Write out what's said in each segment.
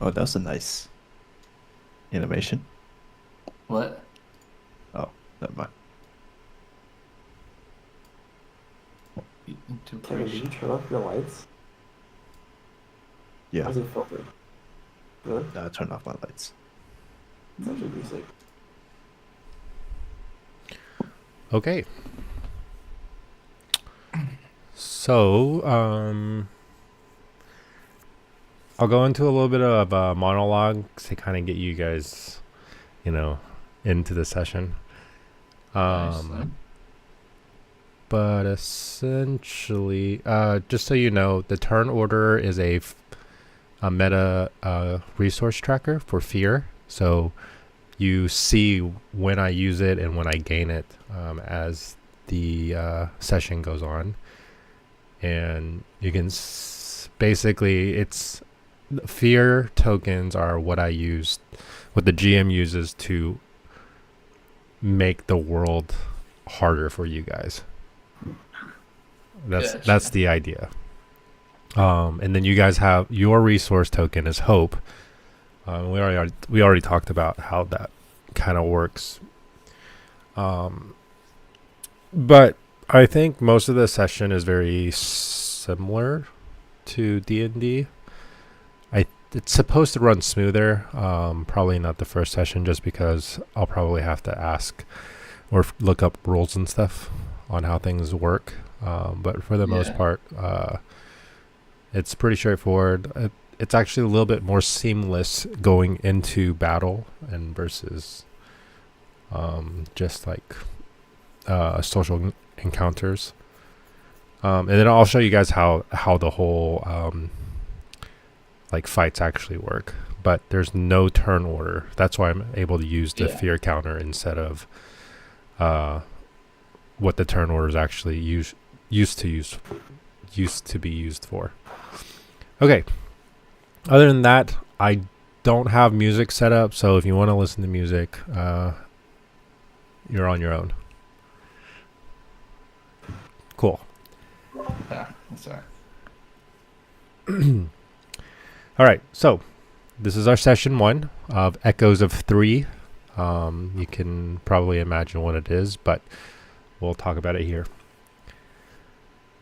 Oh, that's a nice animation. What? Oh, never mind. Kevin, did you Integration. turn off your lights? Yeah, How's it filtered? Really? turn off my lights. It's actually pretty sick. Okay. So, I'll go into a little bit of a monologue to kind of get you guys, you know, into the session. Nice. But essentially, just so you know, the turn order is a meta resource tracker for fear. So you see when I use it and when I gain it as the session goes on. And you can basically, it's fear tokens are what I use, what the GM uses to make the world harder for you guys. That's Gotcha. the idea. And then you guys have your resource token is hope. We already talked about how that kind of works. But I think most of the session is very similar to D&D. It's supposed to run smoother. Probably not the first session, just because I'll probably have to ask or look up rules and stuff on how things work. But for the most Yeah. part, it's pretty straightforward. It's actually a little bit more seamless going into battle and versus just like social encounters. And then I'll show you guys how the whole like fights actually work. But there's no turn order. That's why I'm able to use the Yeah. fear counter instead of what the turn order is actually used to be used for. Okay. Other than that, I don't have music set up, so if you want to listen to music, you're on your own. Cool. Yeah. That's all right. All right, so this is our session 1 of Echoes of 3. You can probably imagine what it is, but we'll talk about it here.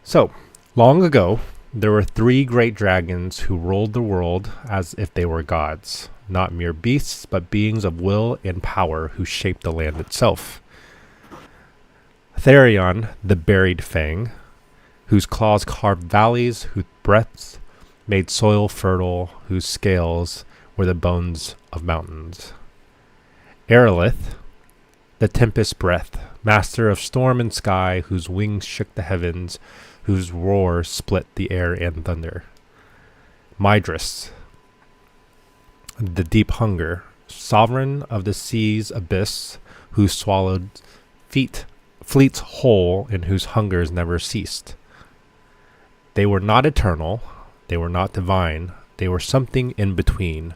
So, long ago, there were 3 great dragons who ruled the world as if they were gods, not mere beasts, but beings of will and power who shaped the land itself. Therion, the buried fang, whose claws carved valleys, whose breaths made soil fertile, whose scales were the bones of mountains. Aerolith, the tempest breath, master of storm and sky, whose wings shook the heavens, whose roar split the air and thunder. Midris, the deep hunger, sovereign of the sea's abyss, who swallowed fleets whole and whose hungers never ceased. They were not eternal, they were not divine, they were something in between,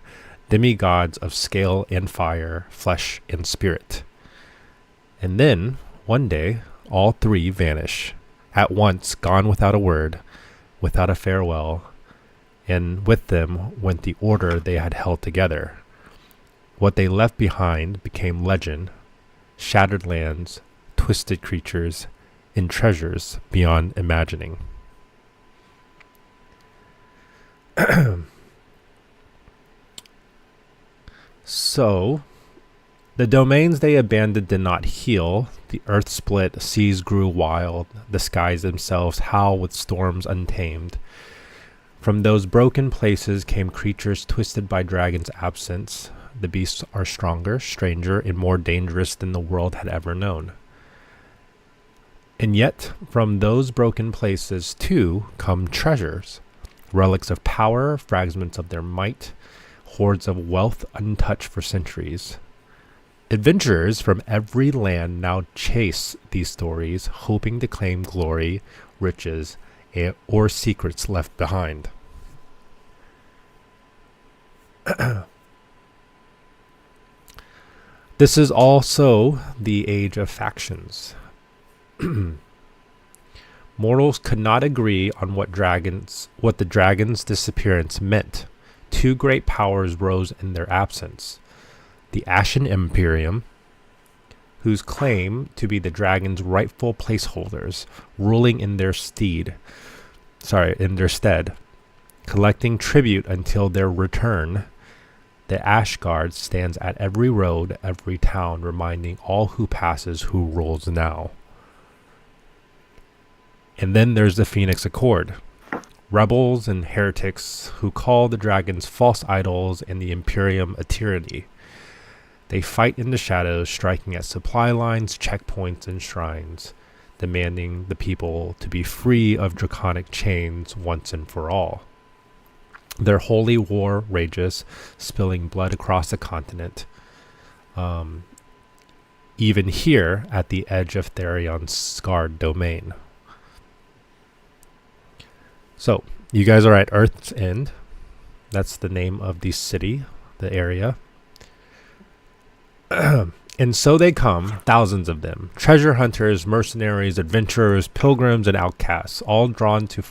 demigods of scale and fire, flesh and spirit. And then, one day, all 3 vanish, at once gone without a word, without a farewell, and with them went the order they had held together. What they left behind became legend, shattered lands, twisted creatures, and treasures beyond imagining. So, the domains they abandoned did not heal. The earth split, seas grew wild, the skies themselves howl with storms untamed. From those broken places came creatures twisted by dragons' absence. The beasts are stronger, stranger, and more dangerous than the world had ever known. And yet, from those broken places, too, come treasures. Relics of power, fragments of their might, hordes of wealth untouched for centuries. Adventurers from every land now chase these stories, hoping to claim glory, riches, or secrets left behind. This is also the age of factions. Mortals could not agree on what the dragon's disappearance meant. two great powers rose in their absence. The Ashen Imperium, whose claim to be the dragon's rightful placeholders, ruling in their stead, collecting tribute until their return. The Ash Guard stands at every road, every town, reminding all who passes who rules now. And then there's the Phoenix Accord, rebels and heretics who call the dragons false idols and the Imperium a tyranny. They fight in the shadows, striking at supply lines, checkpoints, and shrines, demanding the people to be free of draconic chains once and for all. Their holy war rages, spilling blood across the continent. Even here at the edge of Therion's scarred domain. So, you guys are at Earth's End. That's the name of the city, the area. And so they come, thousands of them. Treasure hunters, mercenaries, adventurers, pilgrims, and outcasts, all drawn to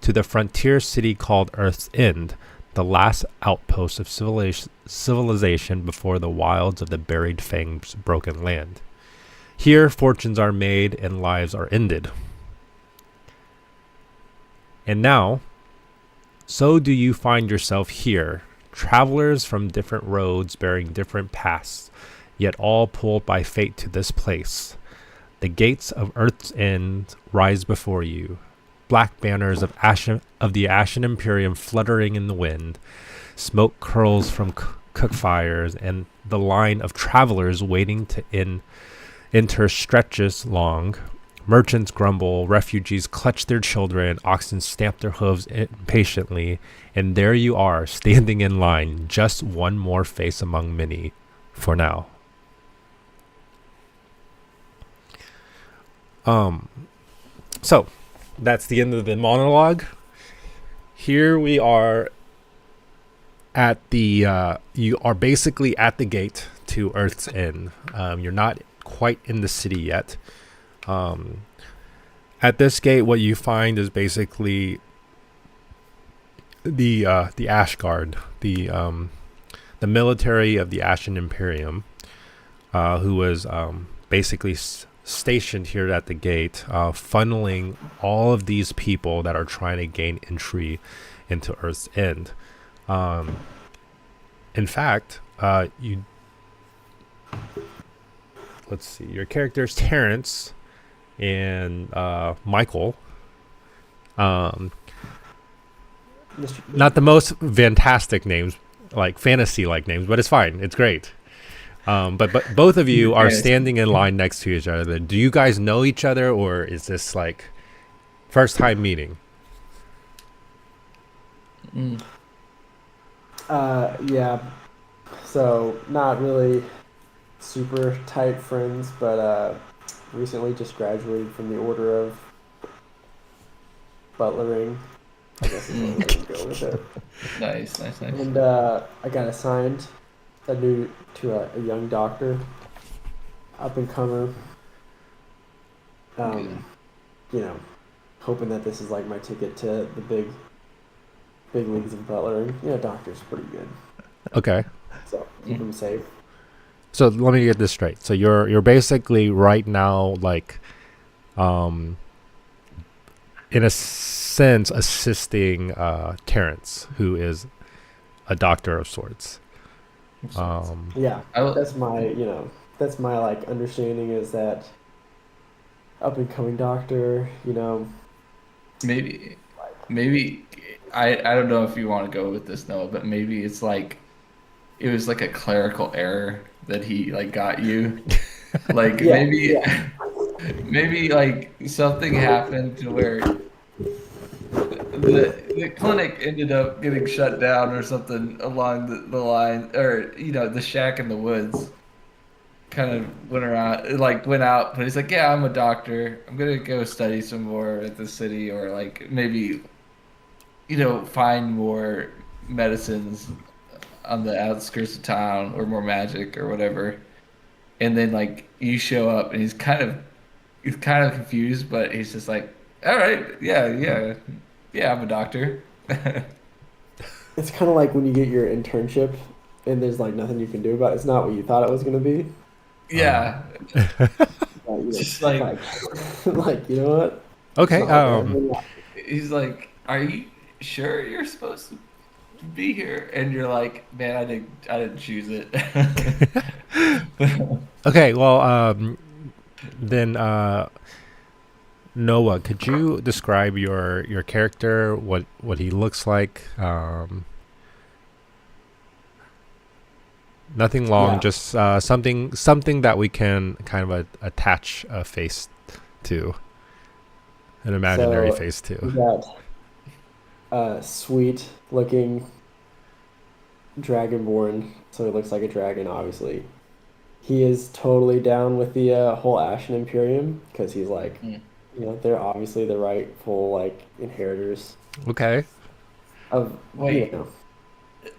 the frontier city called Earth's End, the last outpost of civilization before the wilds of the buried Fang's broken land. Here, fortunes are made and lives are ended. And now, so do you find yourself here, travelers from different roads bearing different paths, yet all pulled by fate to this place. The gates of Earth's End rise before you, black banners of the Ashen Imperium fluttering in the wind. Smoke curls from cook fires, and the line of travelers waiting to enter stretches long. Merchants grumble, refugees clutch their children, oxen stamp their hooves impatiently, and there you are, standing in line, just one more face among many, for now. So, that's the end of the monologue. Here we are at the, you are basically at the gate to Earth's End. You're not quite in the city yet. At this gate, what you find is basically the Ash Guard, the military of the Ashen Imperium, who was basically stationed here at the gate, funneling all of these people that are trying to gain entry into Earth's End. In fact, let's see, your characters Terrence and Michael, not the most fantastic names, like fantasy-like names, but it's fine, it's great. But both of you are standing in line next to each other. Do you guys know each other, or is this like first time meeting? Yeah. So not really super tight friends, but recently just graduated from the Order of Butlering. I guess is what we're gonna go with it. Nice. And I got assigned to a young doctor, up and comer. You know, hoping that this is like my ticket to the big leagues of butlering. Yeah, doctor's pretty good. Okay. So keep him safe. So let me get this straight. So you're basically right now like, in a sense, assisting Terrence, who is a doctor of sorts. Yeah, that's my like understanding is that up and coming doctor, Maybe I don't know if you want to go with this, Noah, but maybe it's like it was like a clerical error that he like got you. Like maybe like something happened to where the clinic ended up getting shut down or something along the line, or the shack in the woods kind of went out, but he's like, yeah, I'm a doctor, I'm gonna go study some more at the city, or like maybe find more medicines on the outskirts of town, or more magic or whatever. And then like you show up and he's kind of confused, but he's just like, all right, yeah, I'm a doctor. it's kind of like when you get your internship and there's like nothing you can do about it. It's not what you thought it was going to be. Yeah, But, just like like you know what? It's Okay. not like everyone wants he's like, "Are you sure you're supposed to be here?" And you're like, "Man, I didn't choose it." Okay. Well, then Noah, could you describe your character? What he looks like? Nothing long, Yeah. just something that we can kind of attach a face to, an imaginary So face we to. got a sweet looking dragonborn, so he looks like a dragon, obviously. He is totally down with the whole Ashen Imperium because he's like, Mm. they're obviously the rightful like inheritors Okay. of, Wait, you know.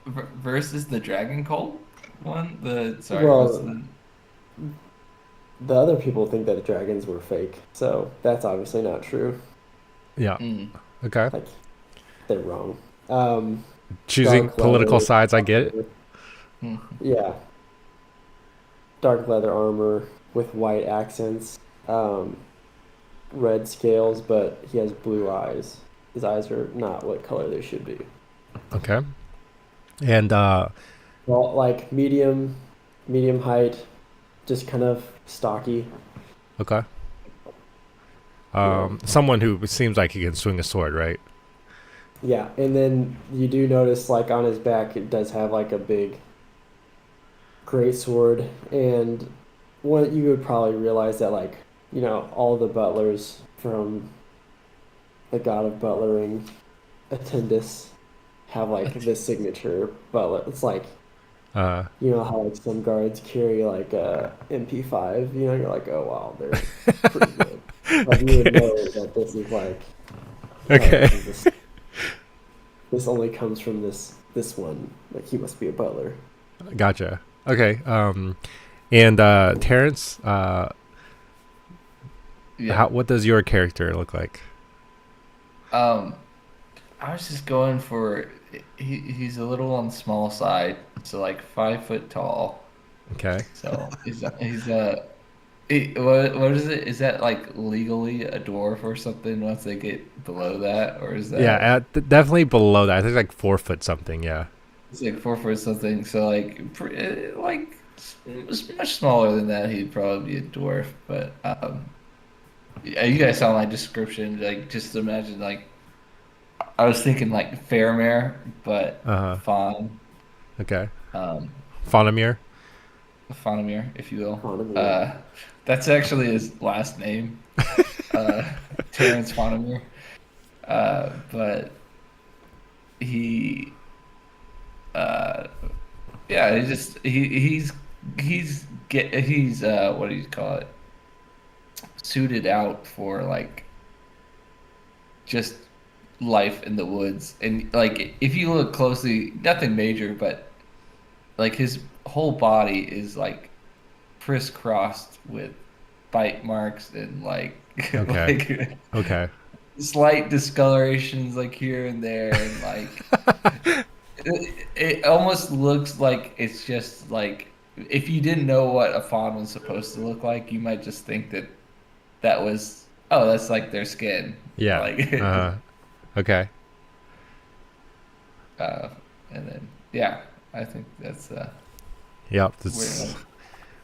versus the Dragon Cult one. Sorry, what's Well, the? the other people think that the dragons were fake, so that's obviously not true. Yeah. Mm. Okay. Like they're wrong. Choosing Dark political leather, sides, I get it. Mm. yeah, dark leather armor with white accents, red scales, but he has blue eyes. His eyes are not what color they should be. Okay. And Well, like medium height, just kind of stocky. okay. Yeah. Someone who seems like he can swing a sword, right? Yeah, and then you do notice like on his back it does have like a big great sword, and what you would probably realize that like all the butlers from the god of butlering, Attendus, have like this signature butler. It's like Uh, how like some guards carry like a MP5. You're like, oh wow, they're pretty good. Like you would okay. know that this is like, oh, Okay. this only comes from this one. Like he must be a butler. Gotcha. Okay. And Terrence, Yeah. what does your character look like? I was just going for he's a little on the small side, so like 5 foot tall. Okay. So what is it? Is that like legally a dwarf or something once they get below that, or is Yeah, that definitely below that. I think like 4 foot something. Yeah. it's like 4 foot something? So like much smaller than that, he'd probably be a dwarf. But yeah, you guys saw my description. Like just imagine like I was thinking like Faramir, but Uh huh. Fawn, Okay. um, Faunamir. Faramir, if you will. Faramir. That's actually his last name, uh, Terrence Faramir. But he, uh, yeah, he's what do you call it? Suited out for like just life in the woods, and like if you look closely, nothing major, but like his whole body is like crisscrossed with bite marks and like Okay. like Okay. slight discolorations like here and there, and like it almost looks like it's just like if you didn't know what a fawn was supposed to look like, you might just think that was that's like their skin, Yeah. like Okay. uh, and then yeah, I think that's Yep. where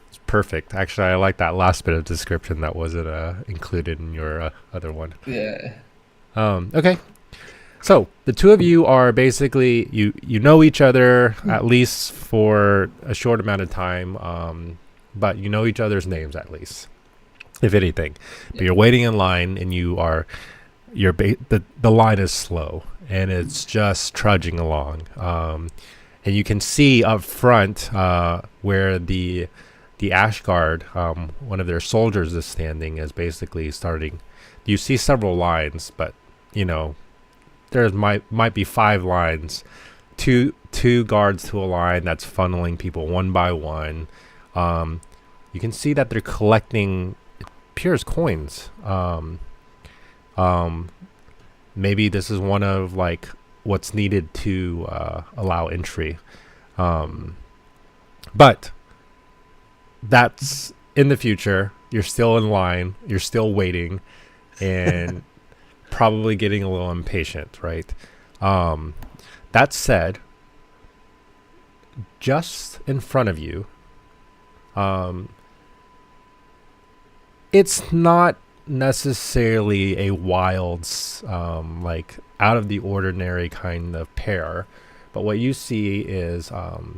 It's perfect. Actually, I like that last bit of description that wasn't included in your other one. yeah. Okay. So the two of you are basically you know each other at least for a short amount of time, but you know each other's names at least, if anything. But you're waiting in line, and the line is slow, and it's just trudging along. And you can see up front where the Ashguard, one of their soldiers, is standing, is basically starting. You see several lines, but there might be 5 lines, two guards to a line that's funneling people one by one. You can see that they're collecting, it appears, coins. Maybe this is one of like what's needed to allow entry. But that's in the future. You're still in line. You're still waiting, and probably getting a little impatient, right? That said, just in front of you, it's not necessarily a wild, like out of the ordinary kind of pair, but what you see is a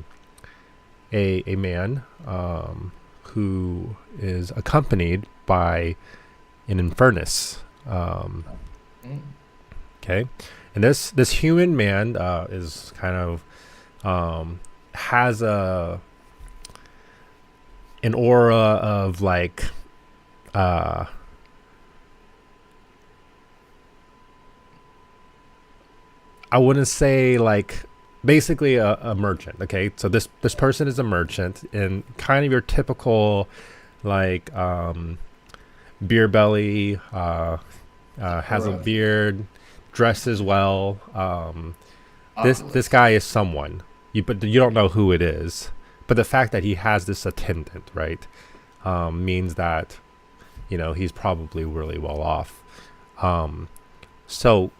man who is accompanied by an Infernus. Okay, and this human man is kind of has an aura of like I wouldn't say like basically a merchant. Okay, so this person is a merchant and kind of your typical like beer belly, has a beard, dresses well. This guy is someone but you don't know who it is. But the fact that he has this attendant, right, means that he's probably really well off. So,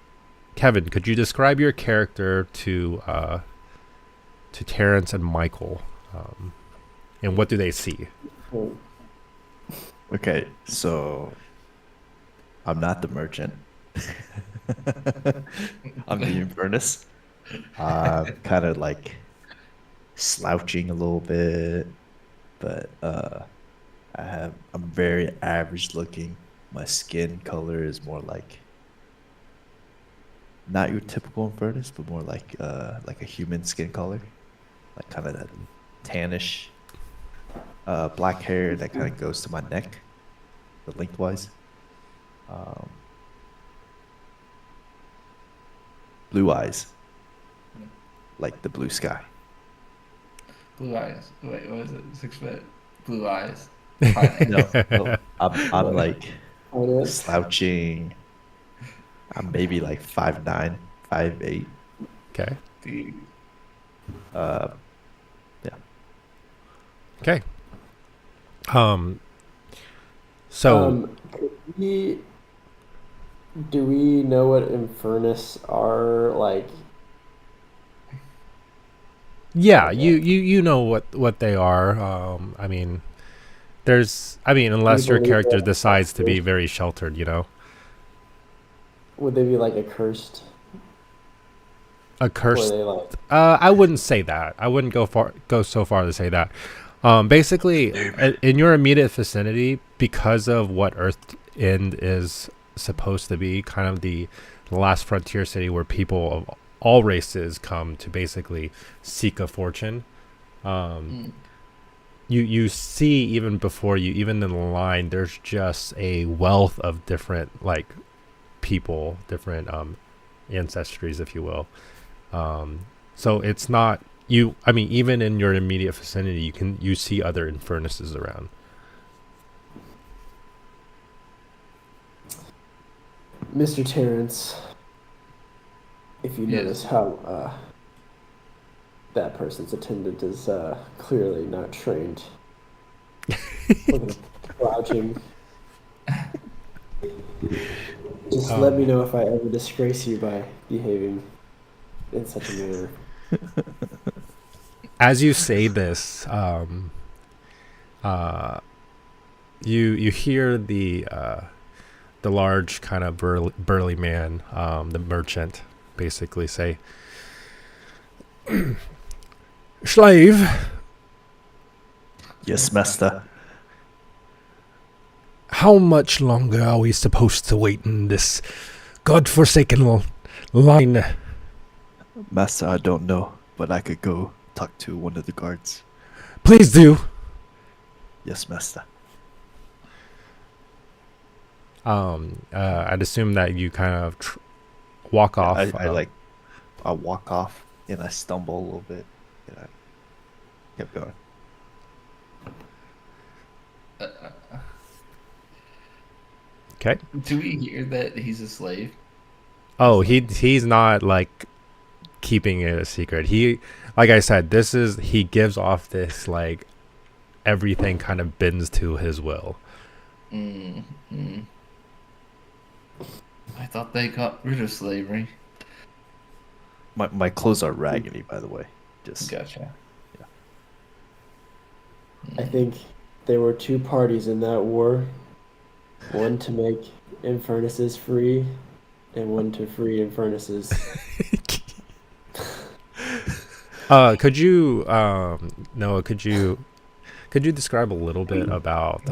Kevin, could you describe your character to Terrence and Michael, and what do they see? Okay, so I'm not the merchant. I'm the Infernus. Kind of like slouching a little bit, but I'm very average looking. My skin color is more like not your typical Infernus, but more like a human skin color, like kind of that tannish black hair that kind of goes to my neck, the lengthwise. Blue eyes, like the blue sky. Blue eyes. Wait, what is it? 6 foot. Blue eyes. No, I'm like Oh, slouching. I'm maybe like 5'9", 5'8". Okay. Dude. Yeah. Okay. So do we know what Infernus are like? yeah, you know what they are. I mean, unless your believe character that- decides to be very sheltered, Would they be like a cursed? a Or are curse. they like? I wouldn't say that. I wouldn't go so far to say that. Basically, in your immediate vicinity, because of what Earth End is supposed to be, kind of the last frontier city where people of all races come to basically seek a fortune. You see even before you, even in the line, there's just a wealth of different like people, different ancestries, if you will. So it's not you. I mean, even in your immediate vicinity, you see other Infernuses around. Mr. Terrence, if you Yes. notice how that person's attendant is clearly not trained. Look at him crouching. Just let me know if I ever disgrace you by behaving in such a manner. As you say this, you hear the large kind of burly man, the merchant, basically say, "Slave, Yes, master. how much longer are we supposed to wait in this godforsaken line?" Master, I don't know, but I could go talk to one of the guards. "Please do." Yes, master. I'd assume that you kind of walk off. I walk off and I stumble a little bit and I kept going. Okay. Do we hear that he's a slave? Oh, he's not like keeping it a secret. He, like I said, he gives off this like everything kind of bends to his will. Mm, mm. I thought they got rid of slavery. My clothes are raggedy, by the way. Just Gotcha. I think there were two parties in that war. One to make Infernus's free, and one to free Infernus's. Could you, Noah? Could you describe a little bit about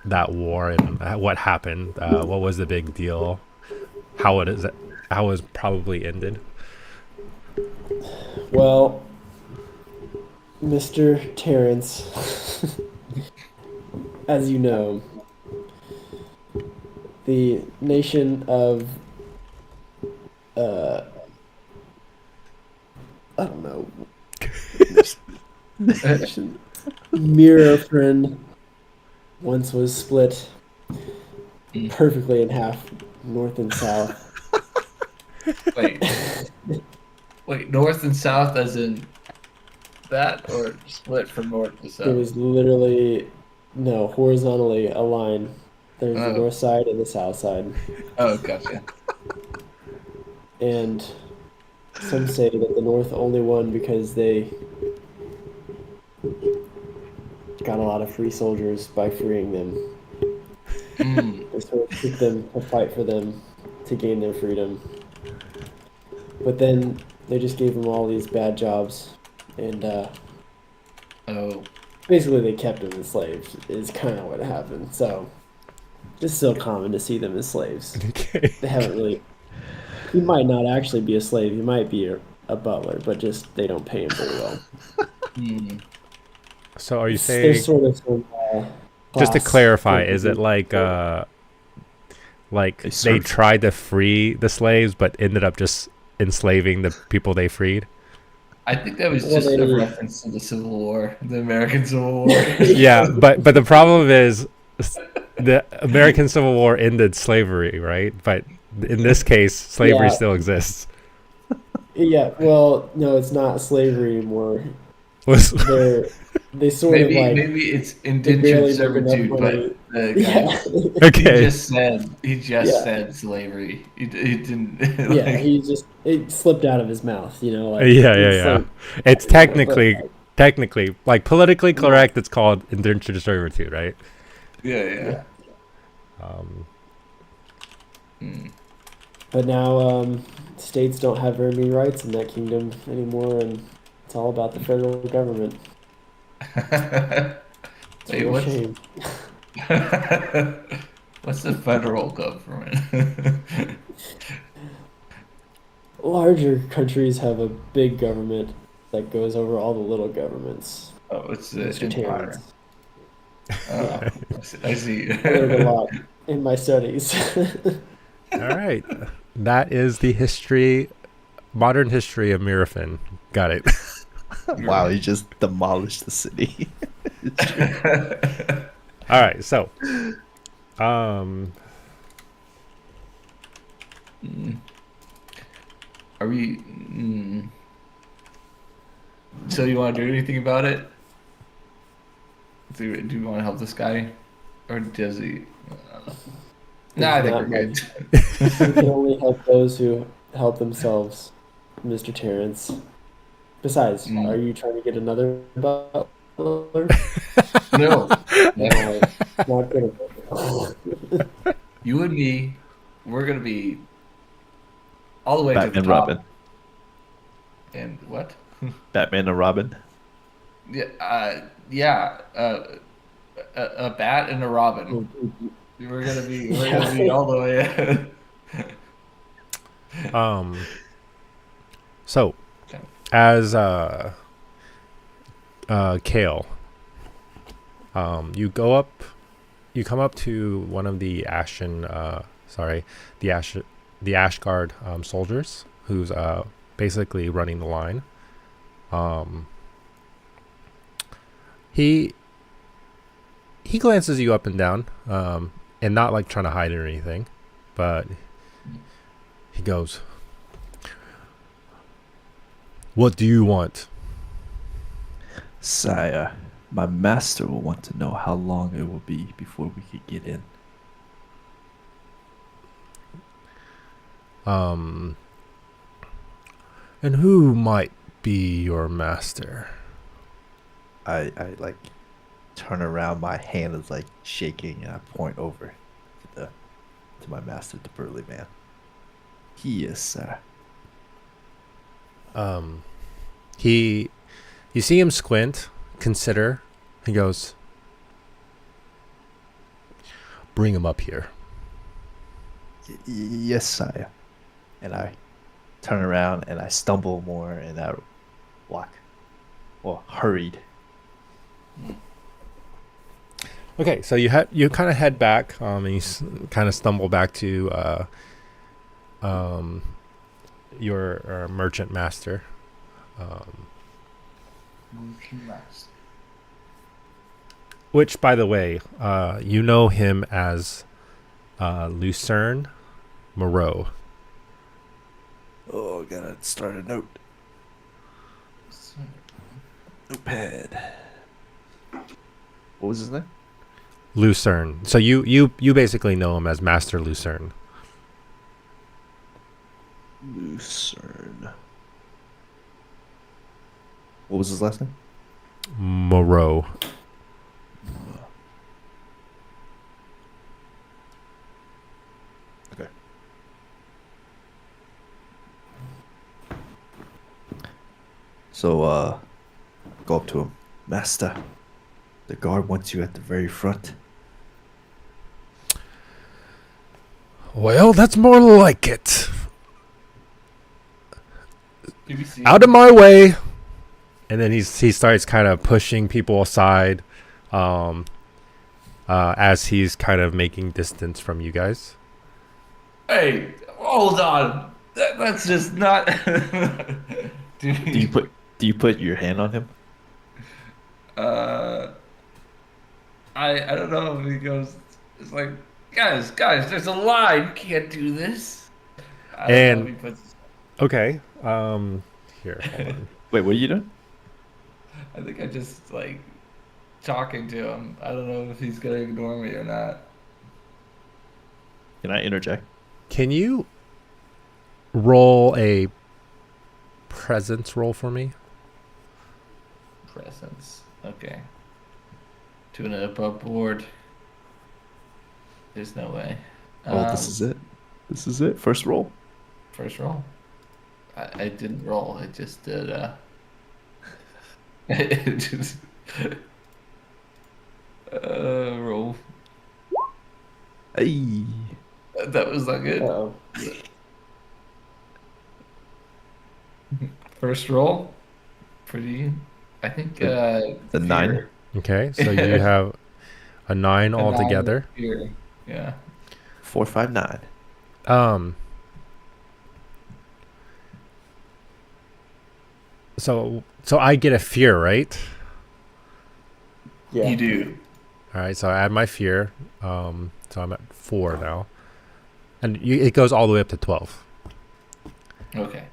that war and what happened? What was the big deal? How it was probably ended? Well, Mr. Terrence, as you know, the nation of, I don't know, Mirafrin once was split perfectly in half, north and south. Wait. Wait, north and south as in that, or split from north to south? It was literally, no, horizontally a line. There's the Oh. north side and the south side. Oh, gotcha. And some say that the North only won because they got a lot of free soldiers by freeing them. Mm. They sort of took them to fight for them to gain their freedom. But then they just gave them all these bad jobs, and Oh. basically they kept them enslaved, is kind of what happened. So it's still common to see them as slaves. Okay. They haven't really. He might not actually be a slave. He might be a butler, but just they don't pay him very well. Mm. So are you There's saying, sort of some, just to class clarify, thing. is it like They they serve- tried to free the slaves but ended up just enslaving the people they freed? I think that was Well, just a they- reference to the Civil War, the American Civil War. Yeah, but the problem is the American Civil War ended slavery, right? But in this case, slavery Yeah. still exists. Yeah, well, no, it's not slavery anymore. Was They sort maybe of like maybe it's they indentured barely make servitude, enough but money. the guy, Yeah, okay. he just Yeah. said slavery. He didn't. yeah, like, he just it slipped out of his mouth, you know. Like Yeah, it's yeah. like- It's but, technically, like politically correct. It's called indentured servitude, right? yeah. Um, Mm. but now states don't have very many rights in that kingdom anymore, and it's all about the federal government. It's a Wait, real what's shame. what's the federal government? Larger countries have a big government that goes over all the little governments. Oh, it's the Mr. empire. Terrence. Oh, I see. I learned a lot in my studies. all right, that is the modern history of Mirafin. Got it. Wow, he just demolished the city. All right, so, Mm. Are we? So you want to do anything about it? Do you want to help this guy, or does he? I don't know. Nah, I think Not we're much. good. We can only help those who help themselves, Mr. Terrence. Besides, Mm. are you trying to get another butler? No, No, not gonna. you and me, we're gonna be all the way to the Batman, top. Robin. And what? Batman and Robin. Yeah, a bat and a robin. We're gonna be all the way. so Okay. as Kale, you come up to one of the the Ashgard soldiers who's basically running the line. He glances you up and down, and not like trying to hide it or anything, but he goes, What do you want? Sire, my master will want to know how long it will be before we could get in. And who might be your master? I like turn around, my hand is like shaking, and I point over to my master, the burly man. He is, sir. You see him squint, consider. He goes, bring him up here. Yes, sire. And I turn around and I stumble more and I walk, well, hurried. Okay, so you kind of head back, and you kind of stumble back to your merchant master. Which, by the way, you know him as Lucerne Moreau. Oh, gotta start a note. Notepad. What was his name? Lucerne. So you basically know him as Master Lucerne. Lucerne. What was his last name? Moreau. Okay. So, go up to him. Master, the guard wants you at the very front. Well, that's more like it. BBC. Out of my way. And then he starts kind of pushing people aside, as he's kind of making distance from you guys. Hey, hold on. That's just not. Dude. Do you put your hand on him? I don't know if he goes. It's like, guys, there's a lie. You can't do this. I don't know if he puts. Okay. Here, hold on. Wait, what are you doing? I think I just like talking to him. I don't know if he's gonna ignore me or not. Can I interject? Can you roll a presence roll for me? Presence. Okay. Doing it above board. There's no way. Oh, this is it. This is it. First roll. First roll. I didn't roll. I just did. It just. Roll. Hey. That was not good. Uh-oh. First roll. Pretty. I think. The 9. fear. Okay, so you have a 9 A altogether. 9 fear. Yeah. 4, 5, 9. So I get a fear, right? Yeah. You do. All right, so I add my fear. So I'm at 4 now, and it goes all the way up to 12. Okay.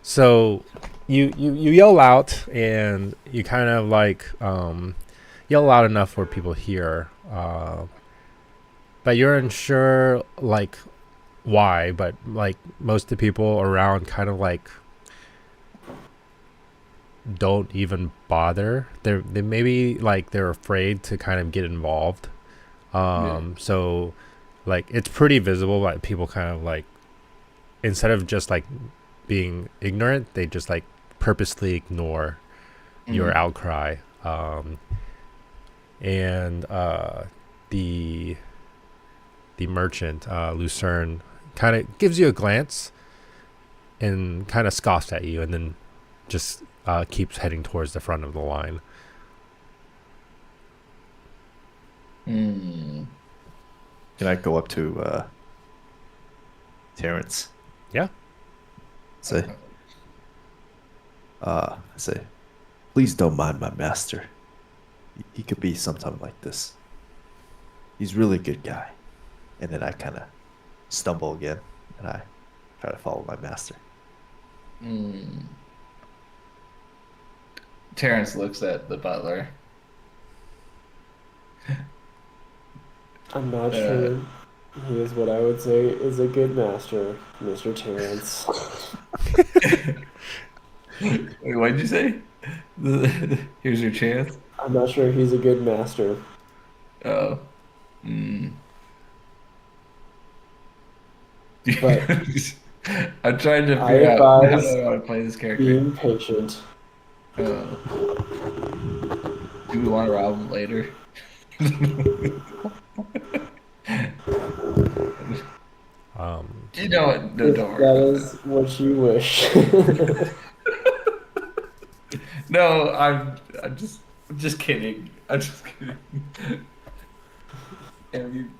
So you yell out, and you kind of like yell loud enough where people hear, but you're unsure like why. But like most of the people around, kind of like don't even bother. They maybe like they're afraid to kind of get involved. So like it's pretty visible, like people kind of like, instead of just like being ignorant, they just like purposely ignore your outcry. And the merchant, Lucerne, kind of gives you a glance and kind of scoffs at you, and then just keeps heading towards the front of the line. Mm. Can I go up to Terrence? Yeah. Say, please don't mind my master. He could be sometime like this. He's really a good guy. And then I kind of stumble again, and I try to follow my master. Mm. Terrence looks at the butler. I'm not Uh, sure he is what I would say is a good master, Mr. Terrence. Wait, what did you say? Here's your chance. I'm not sure he's a good master. Oh. Mm. But I'm trying to I figure out how do advise I want to play this character. being patient. Uh, do we want to rob him later? You know what? No, If don't worry that about is what you wish. it. No, I'm just kidding. I'm just kidding. And you,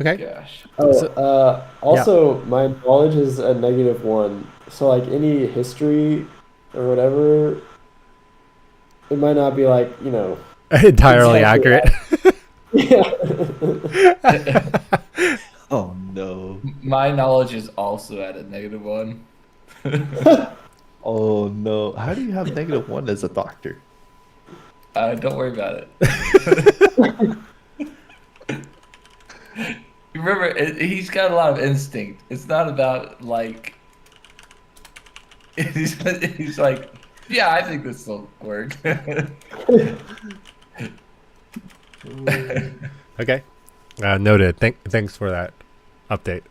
Okay. gosh. Oh, So, also, my knowledge is a -1. So, like, any history or whatever, it might not be, like, entirely exactly accurate. Yeah. Oh no. My knowledge is also at a -1. Oh no. How do you have -1 as a doctor? Don't worry about it. Remember, he's got a lot of instinct. It's not about like he's like, yeah, I think this will work. Okay. Noted. Thanks for that update.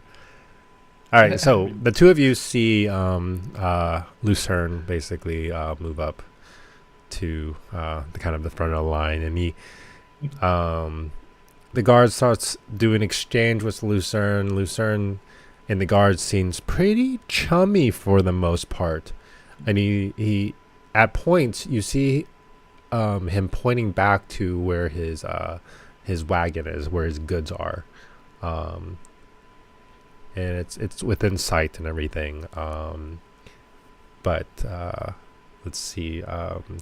All right. So the two of you see Lucerne basically move up to the kind of the front of the line, and the guard starts doing exchange with Lucerne. Lucerne and the guard seems pretty chummy for the most part, and he at points you see him pointing back to where his wagon is, where his goods are, and it's within sight and everything. But let's see,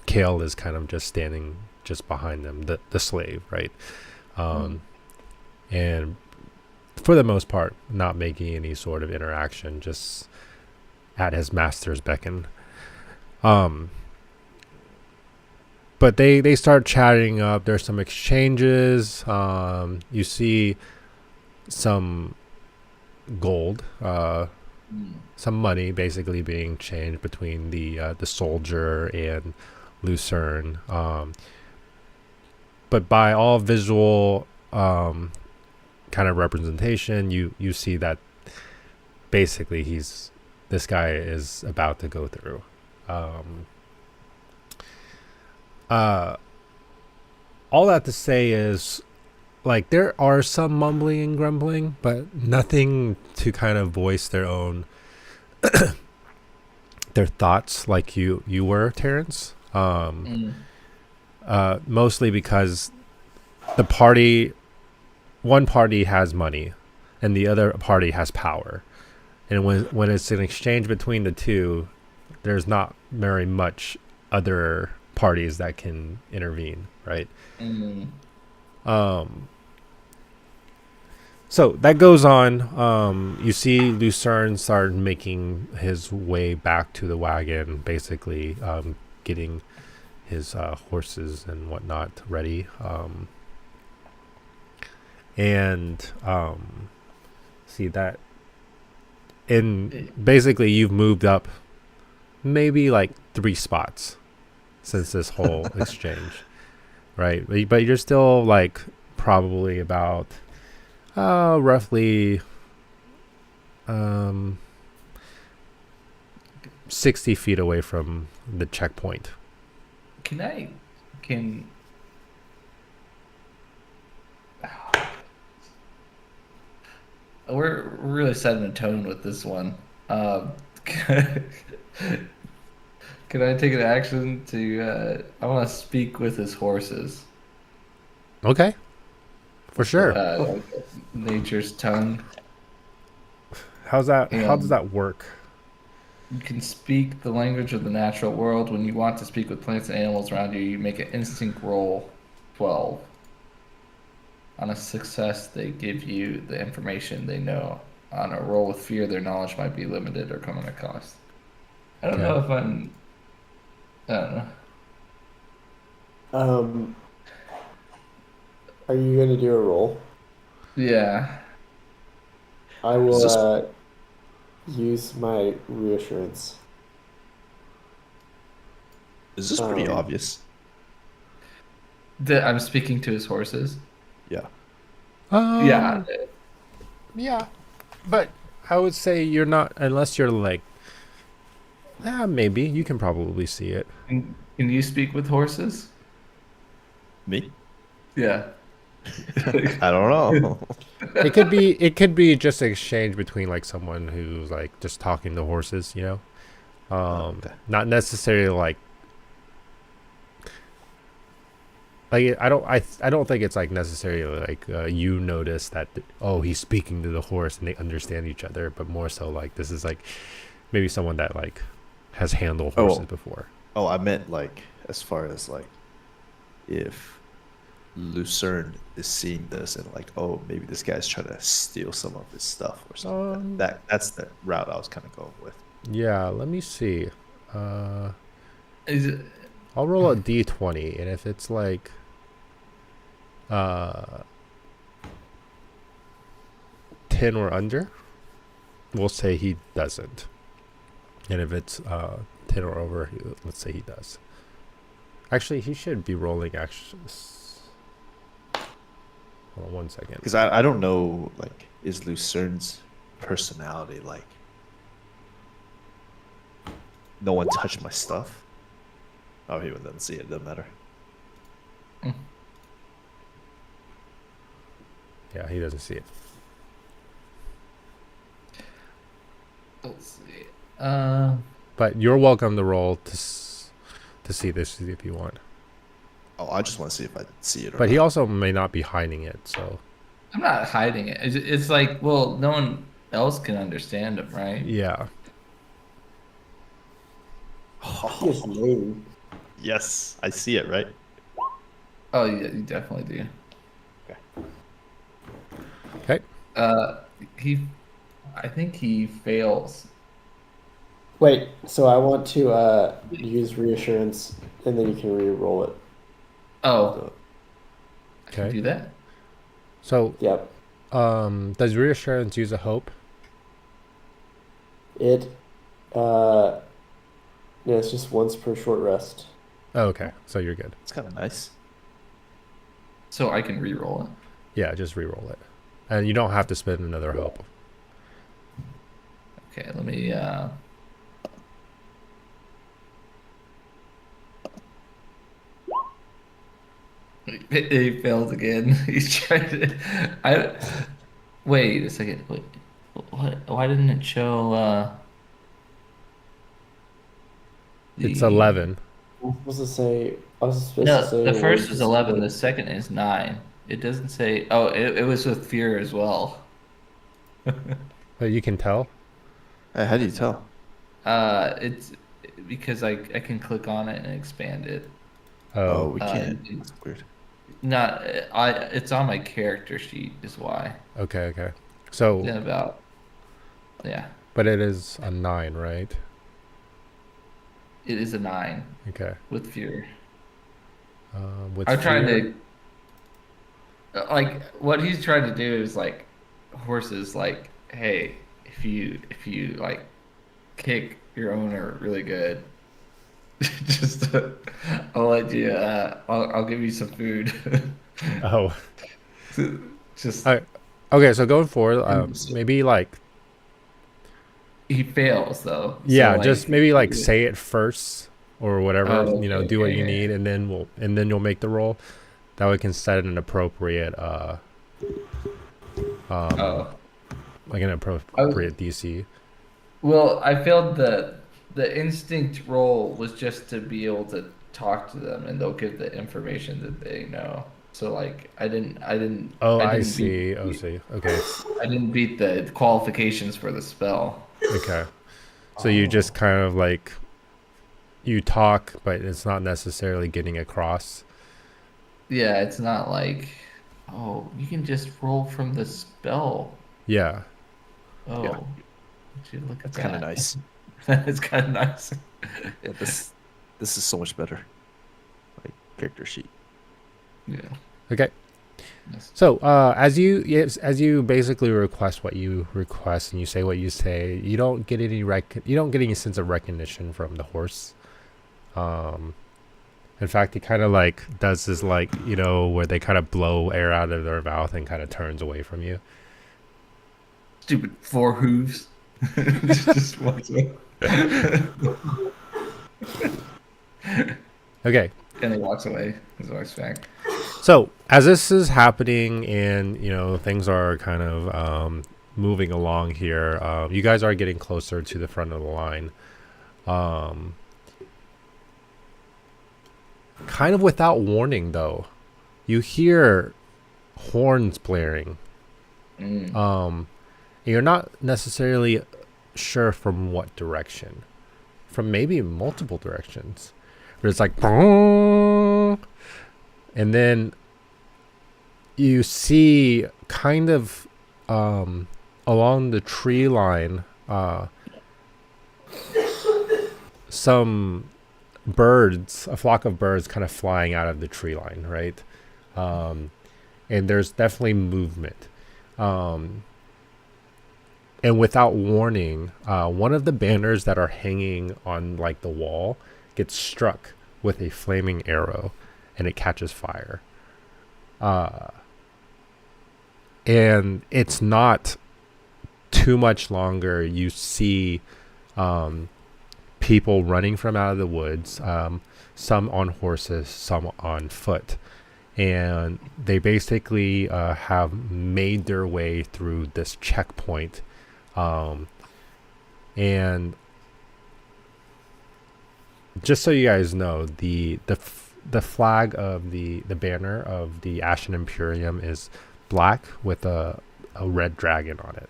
Kale is kind of just standing just behind them, the slave, right? And for the most part, not making any sort of interaction, just at his master's beckon. But they start chatting up. There's some exchanges. You see some gold, some money basically being changed between the soldier and Lucerne. But by all visual kind of representation, you see that basically this guy is about to go through. All that to say is, like, there are some mumbling and grumbling, but nothing to kind of voice their own their thoughts like you were, Terrence. Mostly because one party has money and the other party has power, and when it's an exchange between the two, there's not very much other parties that can intervene, right? So that goes on. You see Lucerne start making his way back to the wagon, basically getting his horses and whatnot ready. And see that. And basically you've moved up maybe like 3 spots since this whole exchange, right? But you're still like probably about roughly 60 feet away from the checkpoint. We're really setting a tone with this one. Can I take an action to? I want to speak with his horses. Okay, for sure. Nature's tongue. How does that And work? you can speak the language of the natural world. When you want to speak with plants and animals around you, you make an instinct roll 12. On a success, they give you the information they know. On a roll with fear, their knowledge might be limited or come at a cost. I don't Okay. know if I'm. I don't know. Um, are you gonna do a roll? Yeah. I Is will this use my reassurance. pretty Um, obvious? That I'm speaking to his horses. Yeah. Yeah. Um, yeah, but I would say you're not unless you're like, maybe you can probably see it. Can you speak with horses? Me? Yeah. I don't know. It could be just an exchange between like someone who's like just talking to horses, Oh, okay. not necessarily like I don't think it's like necessarily like you notice that oh he's speaking to the horse and they understand each other, but more so like this is like maybe someone that like has handled horses Oh, before. oh, I meant like as far as like if Lucerne is seeing this and like, oh, maybe this guy's trying to steal some of his stuff or something. Um, That's the route I was kind of going with. yeah, let me see. Uh, Is it, I'll roll a d20, and if it's like uh 10 or under, we'll say he doesn't. And if it's 10 or over, let's say he does. Actually, he should be rolling hold on one second. Because I don't know, like, is Lucerne's personality like, no one touched my stuff? Oh, he doesn't see it, doesn't matter. Yeah, he doesn't see it. let's see. But you're welcome to roll to see this if you want. Oh, I just want to see if I see it or But he not. also may not be hiding it, so I'm not hiding it. It's like, well, no one else can understand him, right? yeah. his name. Yes, I see it, right? Oh, yeah, you definitely do. Okay. He, I think he fails. Wait, so I want to use reassurance, and then you can re-roll it. Oh, So, I can Okay. do that. So, Yep. does reassurance use a hope? It, yeah, it's just once per short rest. Oh, okay. So you're good. it's kind of nice. So I can re-roll it. Yeah, just re-roll it. And you don't have to spend another hope. Okay, let me. He fails again. He's trying to. I wait a second. Wait, what? Why didn't it show? It's The I 11. was supposed to say, I was supposed to no, say the one first is 11. The split. second is 9. It doesn't say. Oh, it was with fear as well. But you can tell. Hey, how do you tell? It's because I can click on it and expand it. Oh, Oh, we can't. That's weird. Not I. It's on my character sheet. Is why. okay, okay. So, Then about. Yeah, but it is a 9, right? it is a 9 Okay. with fear. With I'm trying fear- to like what he's trying to do is like horses like, hey, if you like kick your owner really good, just I'll let you I'll give you some food. Oh, Just I, okay. So going forward, maybe like he fails though. yeah, So just like maybe like say it first or whatever. oh, okay, Do what you okay, need, and then you'll make the roll. That way, we can set an appropriate oh. like an appropriate DC. Well, I failed the instinct roll was just to be able to talk to them and they'll give the information that they know. So like Oh, I I didn't see. beat Oh, see. Okay. I didn't beat the qualifications for the spell. Okay. So you just kind of like you talk, but it's not necessarily getting across. Yeah, it's not like oh, you can just roll from the spell. Yeah. Oh, Yeah. would you look at That's kind of that? nice. It's kind of nice. Yeah, this is so much better. Like character sheet. Yeah. Okay. Nice. So as you basically request what you request and you say what you say, you don't get any sense of recognition from the horse. In fact, it kind of like does this like where they kind of blow air out of their mouth and kind of turns away from you. Stupid 4 hooves. Just walks away. Okay. And he walks away. His wife's back. So as this is happening and things are kind of moving along here, you guys are getting closer to the front of the line. Kind of without warning, though, you hear horns blaring. And you're not necessarily sure from what direction, from maybe multiple directions. But it's like, and then you see kind of along the tree line some birds, a flock of birds kind of flying out of the tree line, right? And there's definitely movement. And without warning, one of the banners that are hanging on like the wall gets struck with a flaming arrow and it catches fire. And it's not too much longer. You see people running from out of the woods, some on horses, some on foot. And they basically have made their way through this checkpoint. And just so you guys know, the flag of the banner of the Ashen Imperium is black with a red dragon on it.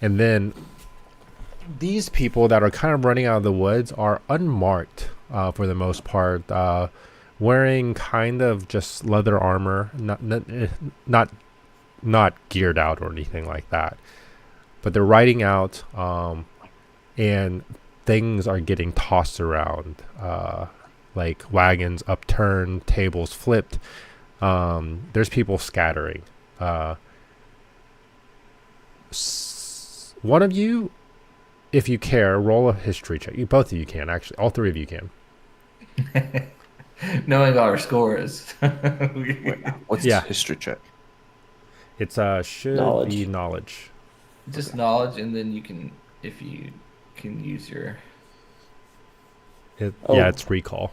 And then these people that are kind of running out of the woods are unmarked for the most part, wearing kind of just leather armor, not geared out or anything like that. But they're riding out, and things are getting tossed around, like wagons upturned, tables flipped. There's people scattering. One of you, if you care, roll a history check. Both of you can, actually. All three of you can. Knowing our scores. What's Yeah. history check? It's should be knowledge. Just knowledge, and then you can, if you can use your... Yeah, it's recall.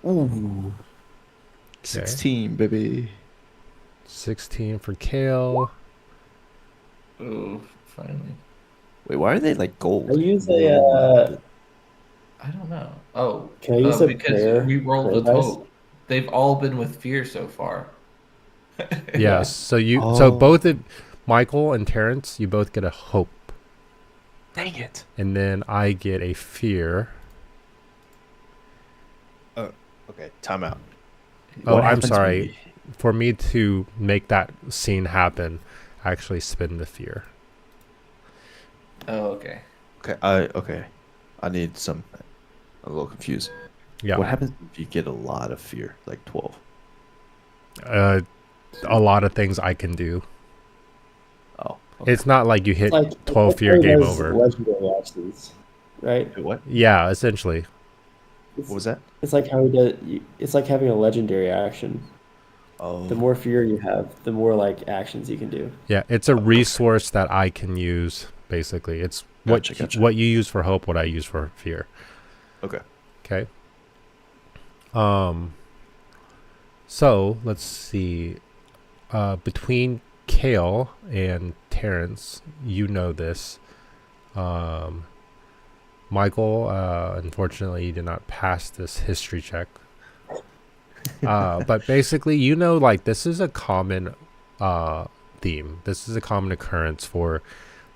Ooh. 16, baby. 16 for Kale. Oh, finally. Wait, why are they like gold? I use a. I don't know. Oh, Can I use a because prayer? we rolled prayer with dice? hope. They've all been with fear so far. Yeah, so Oh. both of Michael and Terrence, you both get a hope. Dang it. And then I get a fear. Okay, time out. Oh, What I'm happens sorry. when we- For me to make that scene happen, I actually spin the fear. Oh, okay. Okay. I need some. I'm a little confused. Yeah. What happens if you get a lot of fear, like 12? A lot of things I can do. Oh, okay. It's not like you hit Like 12 fear, it game has over. Legendary actions, right? Wait, what? Yeah, essentially. It's, What was that? it's like how he does. It's like having a legendary action. Oh, The more fear you have, the more like actions you can do. Yeah, it's a resource that I can use, basically. It's Gotcha. what you use for hope, what I use for fear. okay. Okay. So let's see. Between Kale and Terrence, you know this. Michael, unfortunately, you did not pass this history check. But basically, like this is a common theme. This is a common occurrence for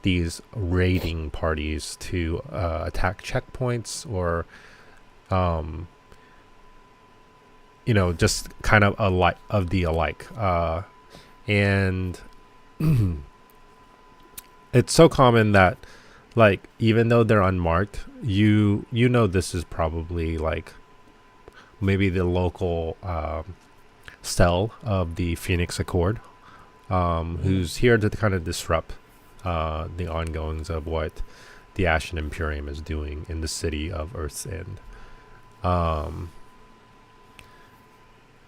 these raiding parties to attack checkpoints or just kind of alike. And it's so common that, like, even though they're unmarked, you know this is probably like maybe the local cell of the Phoenix Accord, who's here to kind of disrupt the ongoings of what the Ashen Imperium is doing in the city of Earth's End.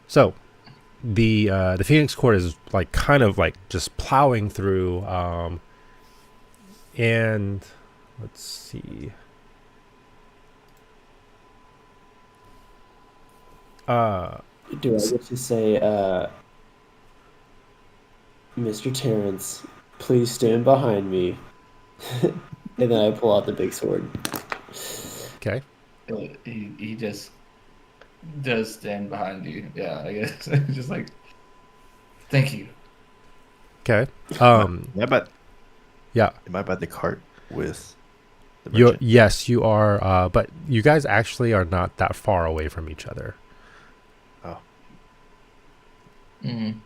So the Phoenix Court is like kind of like just plowing through, and let's see. Do I get to say, Mr. Terrence, please stand behind me? And then I pull out the big sword. Okay. He just does stand behind you. Yeah, I guess. Just like, thank you. Okay. Am I about, Yeah. am I about the cart with the You merchant? yes, you are. But you guys actually are not that far away from each other. Oh, Mm-hmm.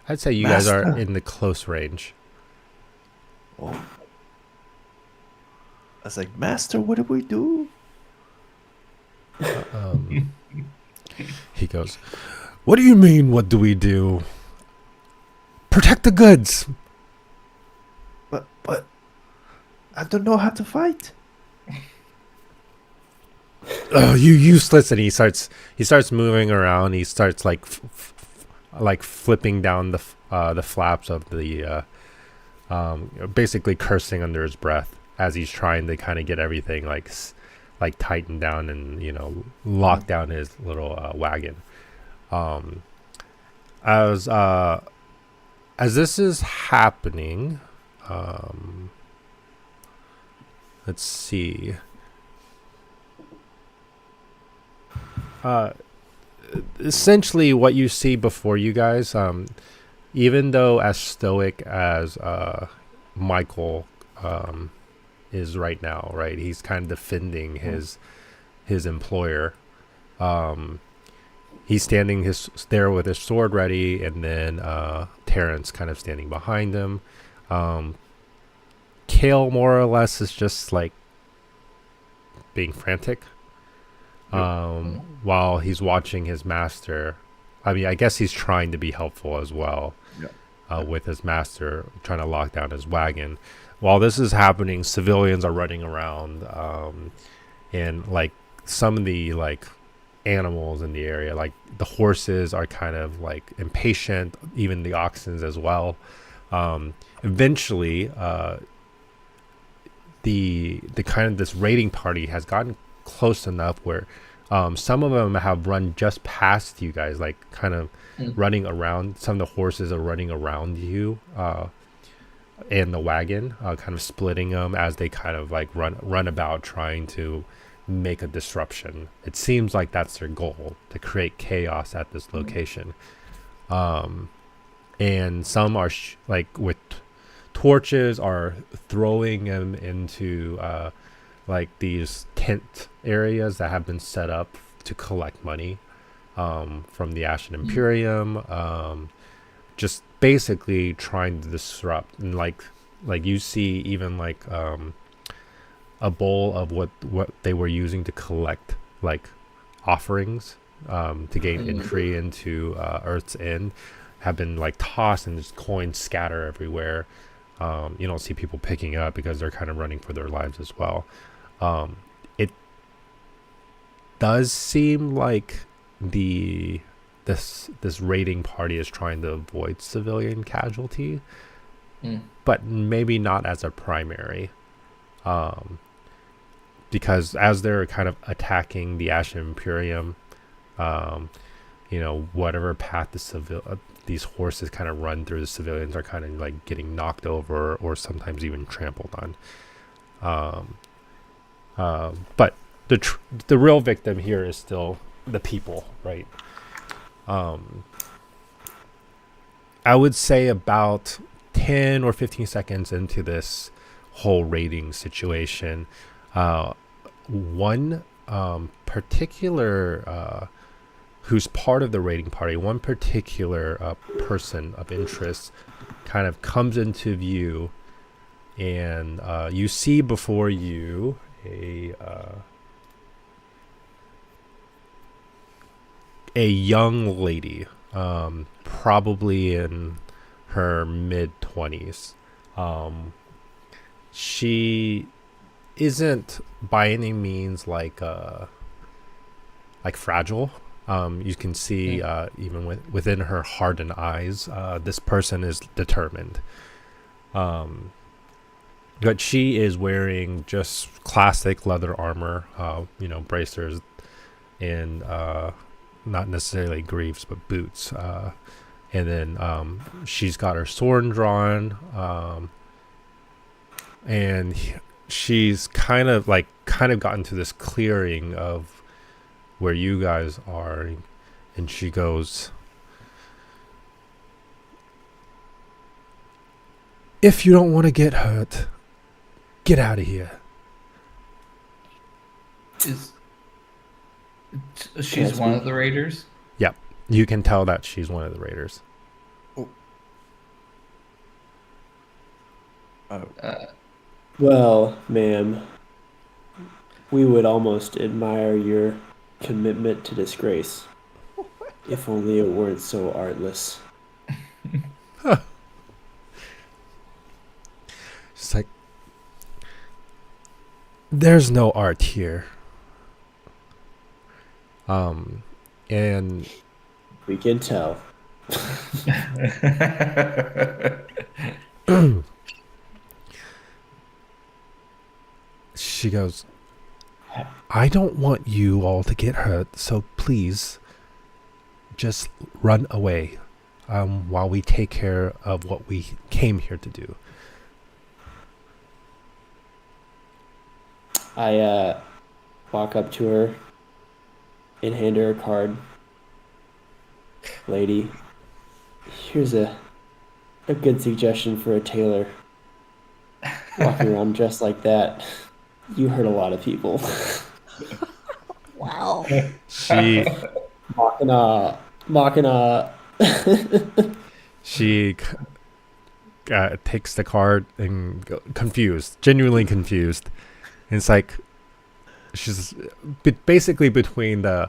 I'd say you guys are Master. in the close range. oh. I was like, Master, what do we do? Um, he goes, "What do you mean? What do we do? Protect the goods." But I don't know how to fight. Oh, you useless! And he starts moving around. He starts like like flipping down the flaps of the basically cursing under his breath as he's trying to kind of get everything like tightened down and lock down his little wagon. Um, as this is happening, let's see. Essentially, what you see before you guys, even though as stoic as Michael is right now, right? He's kind of defending his employer. He's standing there with his sword ready, and then Terrence kind of standing behind him. Kale more or less is just like being frantic. While he's watching his master. I mean, I guess he's trying to be helpful as well. With his master trying to lock down his wagon. While this is happening, civilians are running around, and like some of the like animals in the area, like the horses are kind of like impatient, even the oxen as well. Eventually, the kind of this raiding party has gotten close enough where some of them have run just past you guys, like kind of running around. Some of the horses are running around you in the wagon, kind of splitting them as they kind of like run about trying to make a disruption. It seems like that's their goal, to create chaos at this location. And some are like with torches are throwing them into like these tent areas that have been set up to collect money from the Ashen Imperium, just basically trying to disrupt. And like you see even like a bowl of what they were using to collect like offerings to gain entry into Earth's End have been like tossed, and just coins scatter everywhere. You don't see people picking up because they're kind of running for their lives as well. It does seem like this raiding party is trying to avoid civilian casualty, but maybe not as a primary, because as they're kind of attacking the Ashen Imperium, whatever path these horses kind of run through, the civilians are kind of like getting knocked over or sometimes even trampled on. But the real victim here is still the people, right? I would say about 10 or 15 seconds into this whole raiding situation, one particular who's part of the raiding party, one particular person of interest kind of comes into view, and you see before you a young lady, probably in her mid-20s. She isn't by any means like fragile. You can see even within her hardened eyes, this person is determined. But she is wearing just classic leather armor, bracers, and not necessarily greaves, but boots. And then she's got her sword drawn, and she's kind of gotten to this clearing of where you guys are, and she goes, "If you don't want to get hurt, get out of here." She's one of the raiders? Yep, you can tell that she's one of the raiders. Well, ma'am, we would almost admire your commitment to disgrace. If only it weren't so artless. It's like, there's no art here. And We can tell. she goes, "I don't want you all to get hurt, so please just run away while we take care of what we came here to do." I walk up to her and hand her a card. Lady, here's a good suggestion for a tailor. Walking around dressed like that, you hurt a lot of people. Wow. She Machina. she takes the card and confused, genuinely confused. And it's like, she's basically between the,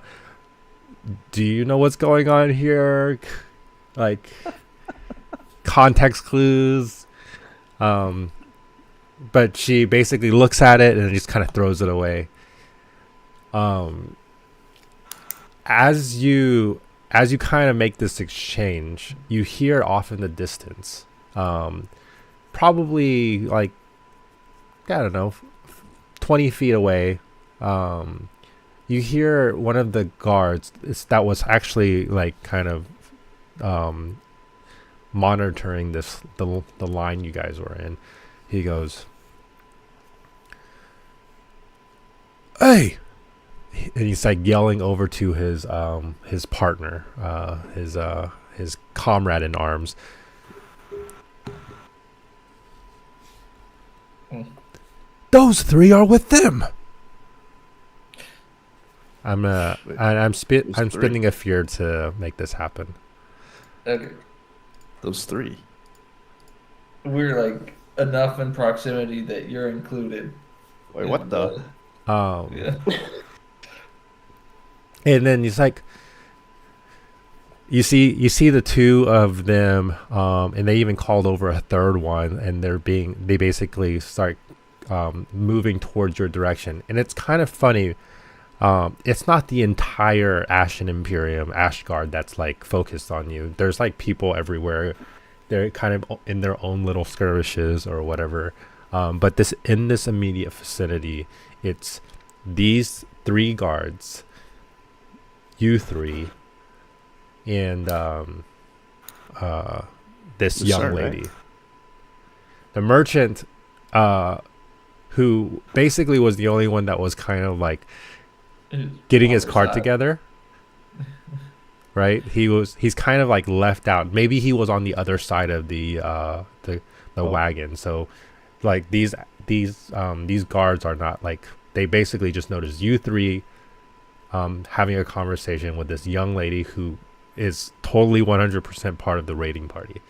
do you know what's going on here? Like, context clues. But she basically looks at it and just kind of throws it away. As you kind of make this exchange, you hear off in the distance, probably like, I don't know, 20 feet away, you hear one of the guards that was actually like kind of monitoring the line you guys were in. He goes, "Hey!" And he's like yelling over to his partner, his comrade in arms. "Those three are with them." I'm spending a fear to make this happen. Okay. Those three. We're like enough in proximity that you're included. Wait, what the? Yeah. And then he's like, you see the two of them, and they even called over a third one, and they basically start moving towards your direction. And it's kind of funny. It's not the entire Ashen Imperium, Ashgard, that's like focused on you. There's like people everywhere. They're kind of in their own little skirmishes or whatever. But in this immediate vicinity, it's these three guards, you three, and this young Discern, lady. right? The merchant, who basically was the only one that was kind of like getting his cart together, right? He's kind of like left out. Maybe he was on the other side of the wagon. So like these guards are not like, they basically just noticed you three having a conversation with this young lady who is totally 100% part of the raiding party.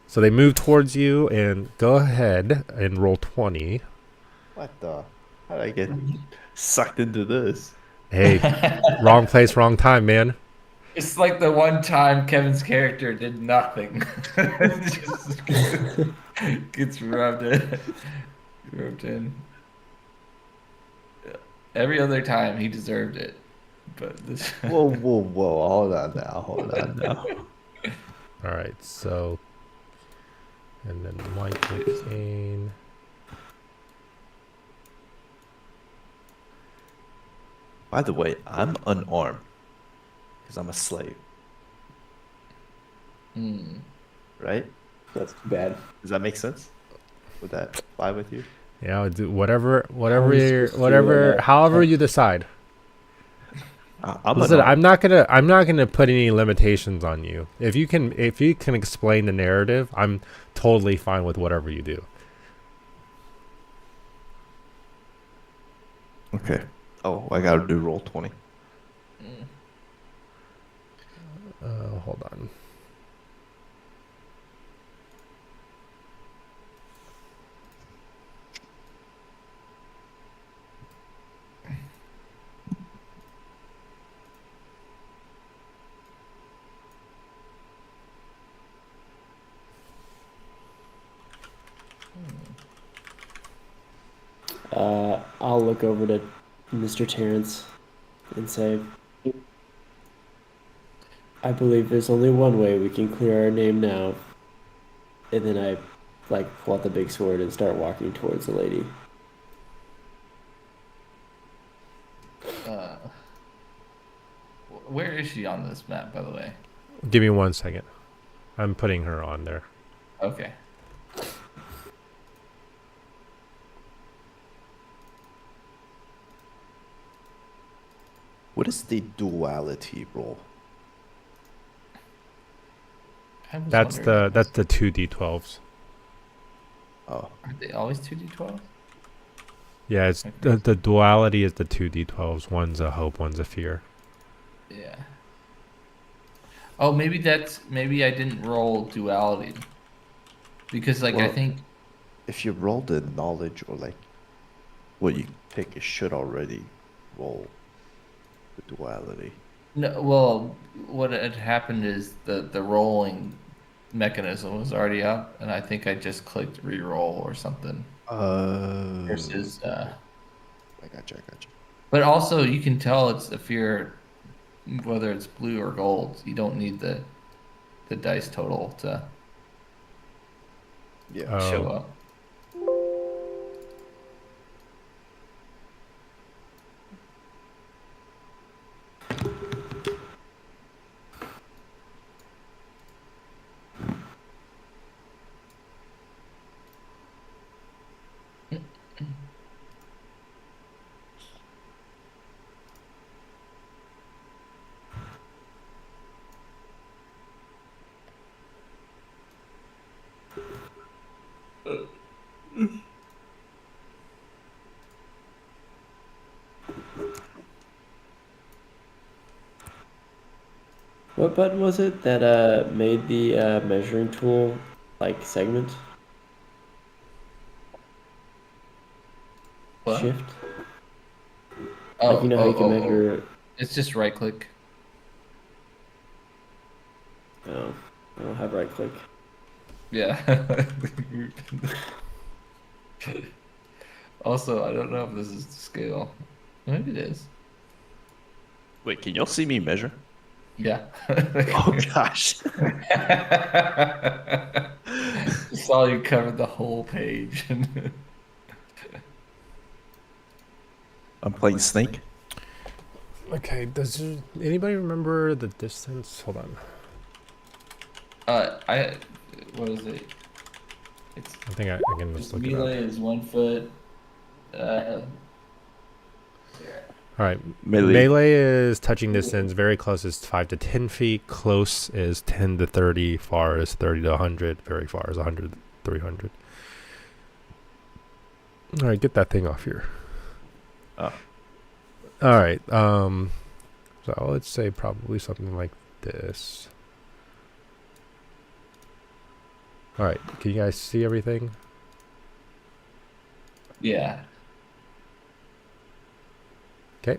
So they move towards you, and go ahead and roll 20. What the? How did I get sucked into this? Hey, wrong place, wrong time, man. It's like the one time Kevin's character did nothing. Just gets rubbed in. Yeah. Every other time he deserved it, but this. Whoa, whoa, whoa! Hold on now. All right, so, and then Michael Kane. By the way, I'm unarmed because I'm a slave, Hmm. right? That's too bad. Does that make sense? Would that fly with you? Yeah, I'll do How are you supposed to do that? however you decide. I'm Listen, unarmed. I'm not gonna put any limitations on you. If you can explain the narrative, I'm totally fine with whatever you do. Okay. Oh, I gotta do roll 20. Hold on. I'll look over to Mr. Terrence and say, I believe there's only one way we can clear our name now. And then I, like, pull out the big sword and start walking towards the lady. Where is she on this map, by the way? Give me 1 second. I'm putting her on there. Okay. What is the duality roll? I was That's wondering, the 2d12s. Oh, Aren't they always 2d12? Yeah, it's Okay. the duality is the 2d12s. One's a hope, one's a fear. Yeah. Oh, maybe maybe I didn't roll duality. Because like I Well- think if you roll the knowledge or like what you pick, it should already roll the duality. no, well, what had happened is the rolling mechanism was already up, and I think I just clicked re-roll or something. Versus, I gotcha. but also you can tell it's a fear, whether it's blue or gold. You don't need the dice total to Yeah. Oh. show up. What button was it that made the measuring tool like segment? What? Shift? Oh, Like, you know how you can oh. measure. It's just right click. Oh, I don't have right click. Yeah. Also, I don't know if this is to scale. Maybe it is. Wait, can y'all see me measure? Yeah. Oh gosh. Saw you covered the whole page. Oh I'm playing Snake. Okay, does anybody remember the distance? Hold on. What is it? It's I think I can just look it melee up. is 1 foot. All right. Melee. Melee is touching distance. Very close is 5 to 10 feet. Close is 10 to 30. Far is 30 to 100. Very far is 100 to 300. All right, get that thing off here. Oh. All right. So let's say probably something like this. All right. Can you guys see everything? Yeah. Okay.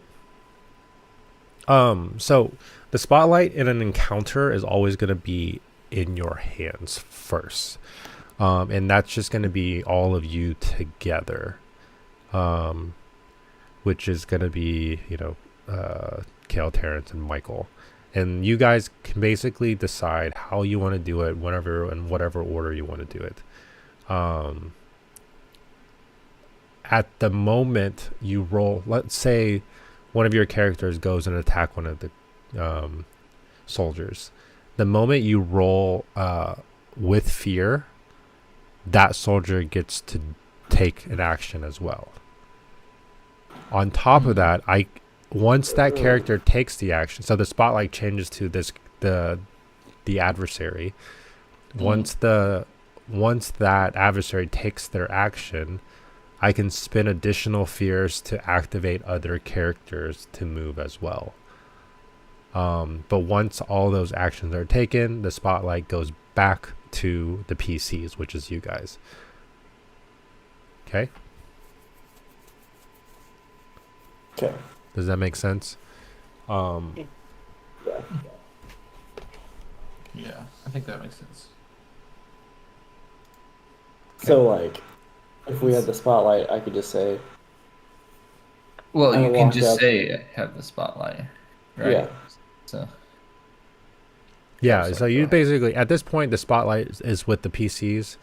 So the spotlight in an encounter is always going to be in your hands first. And that's just going to be all of you together. Which is going to be, Kale, Terrence, and Michael. And you guys can basically decide how you want to do it, whenever and whatever order you want to do it. At the moment you roll, let's say one of your characters goes and attack one of the soldiers. The moment you roll with fear, that soldier gets to take an action as well. On top of that, once that character takes the action, so the spotlight changes to the adversary. Once that adversary takes their action, I can spin additional fears to activate other characters to move as well. But once all those actions are taken, the spotlight goes back to the PCs, which is you guys. Okay? Okay. Does that make sense? Yeah. Yeah. I think that makes sense. So like, if we had the spotlight, I could just say, Well, I you can walk just up- say have the spotlight, right? Yeah. So Yeah, sorry, so go you ahead. basically, at this point, the spotlight is with the PCs.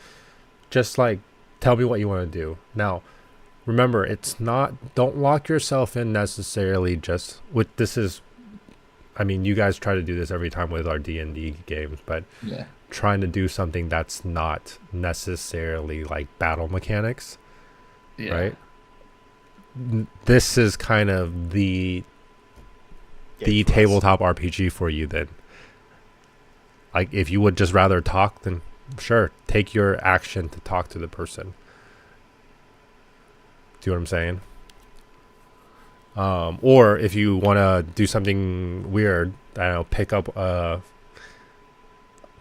Just like, tell me what you want to do. Now, remember, don't lock yourself in necessarily just with, you guys try to do this every time with our D&D games, but Yeah. trying to do something that's not necessarily like battle mechanics, Yeah. right? This is kind of the Game for us. tabletop RPG for you then. Like, if you would just rather talk, then sure, take your action to talk to the person. Do you know what I'm saying? Or if you want to do something weird, I don't know, pick up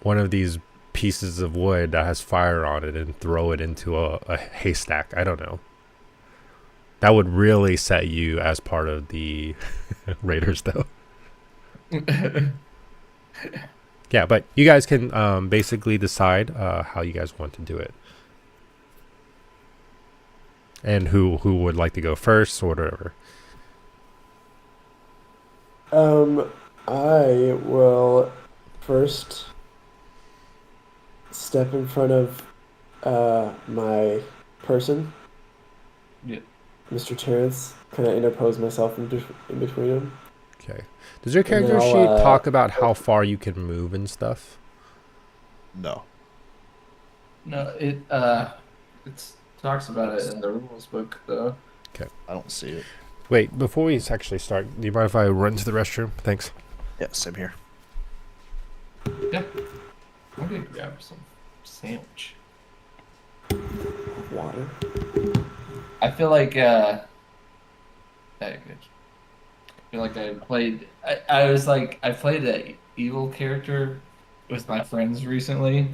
one of these pieces of wood that has fire on it and throw it into a haystack. I don't know. That would really set you as part of the Raiders, though. Yeah, but you guys can basically decide how you guys want to do it. And who would like to go first or whatever. I will first step in front of my person, Yeah. Mr. Terrence, kind of interpose myself in between them. Okay. Does your And then character I'll, sheet talk about how far you can move and stuff? No. No, it talks about it in the rules book though. I don't see it. Wait, before we actually start, do you mind if I run to the restroom? Thanks. Yeah, same here. I'm gonna grab some sandwich. Water. I feel like I feel like I played. I played an evil character with my friends recently,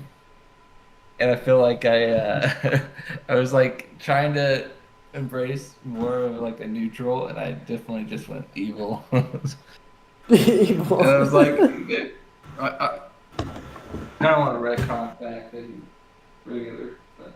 and I feel like I was like trying to embrace more of like a neutral, and I definitely just went evil. And Evil. I was like, I kind of want to retcon back that he's regular, but.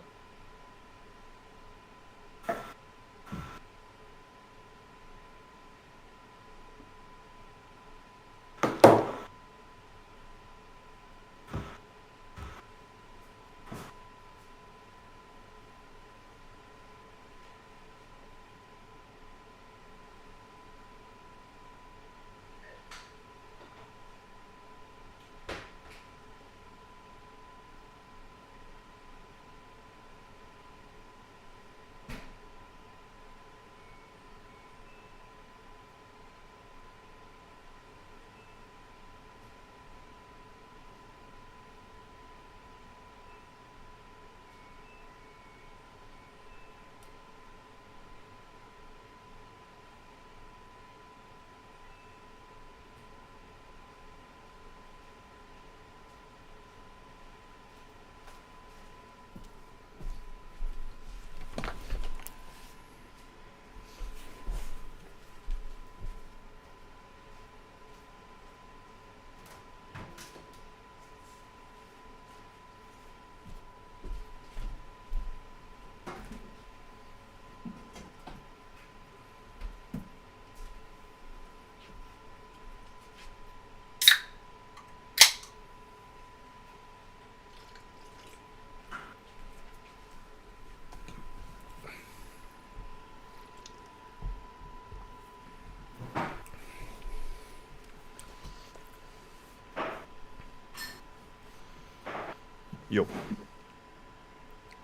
Yo.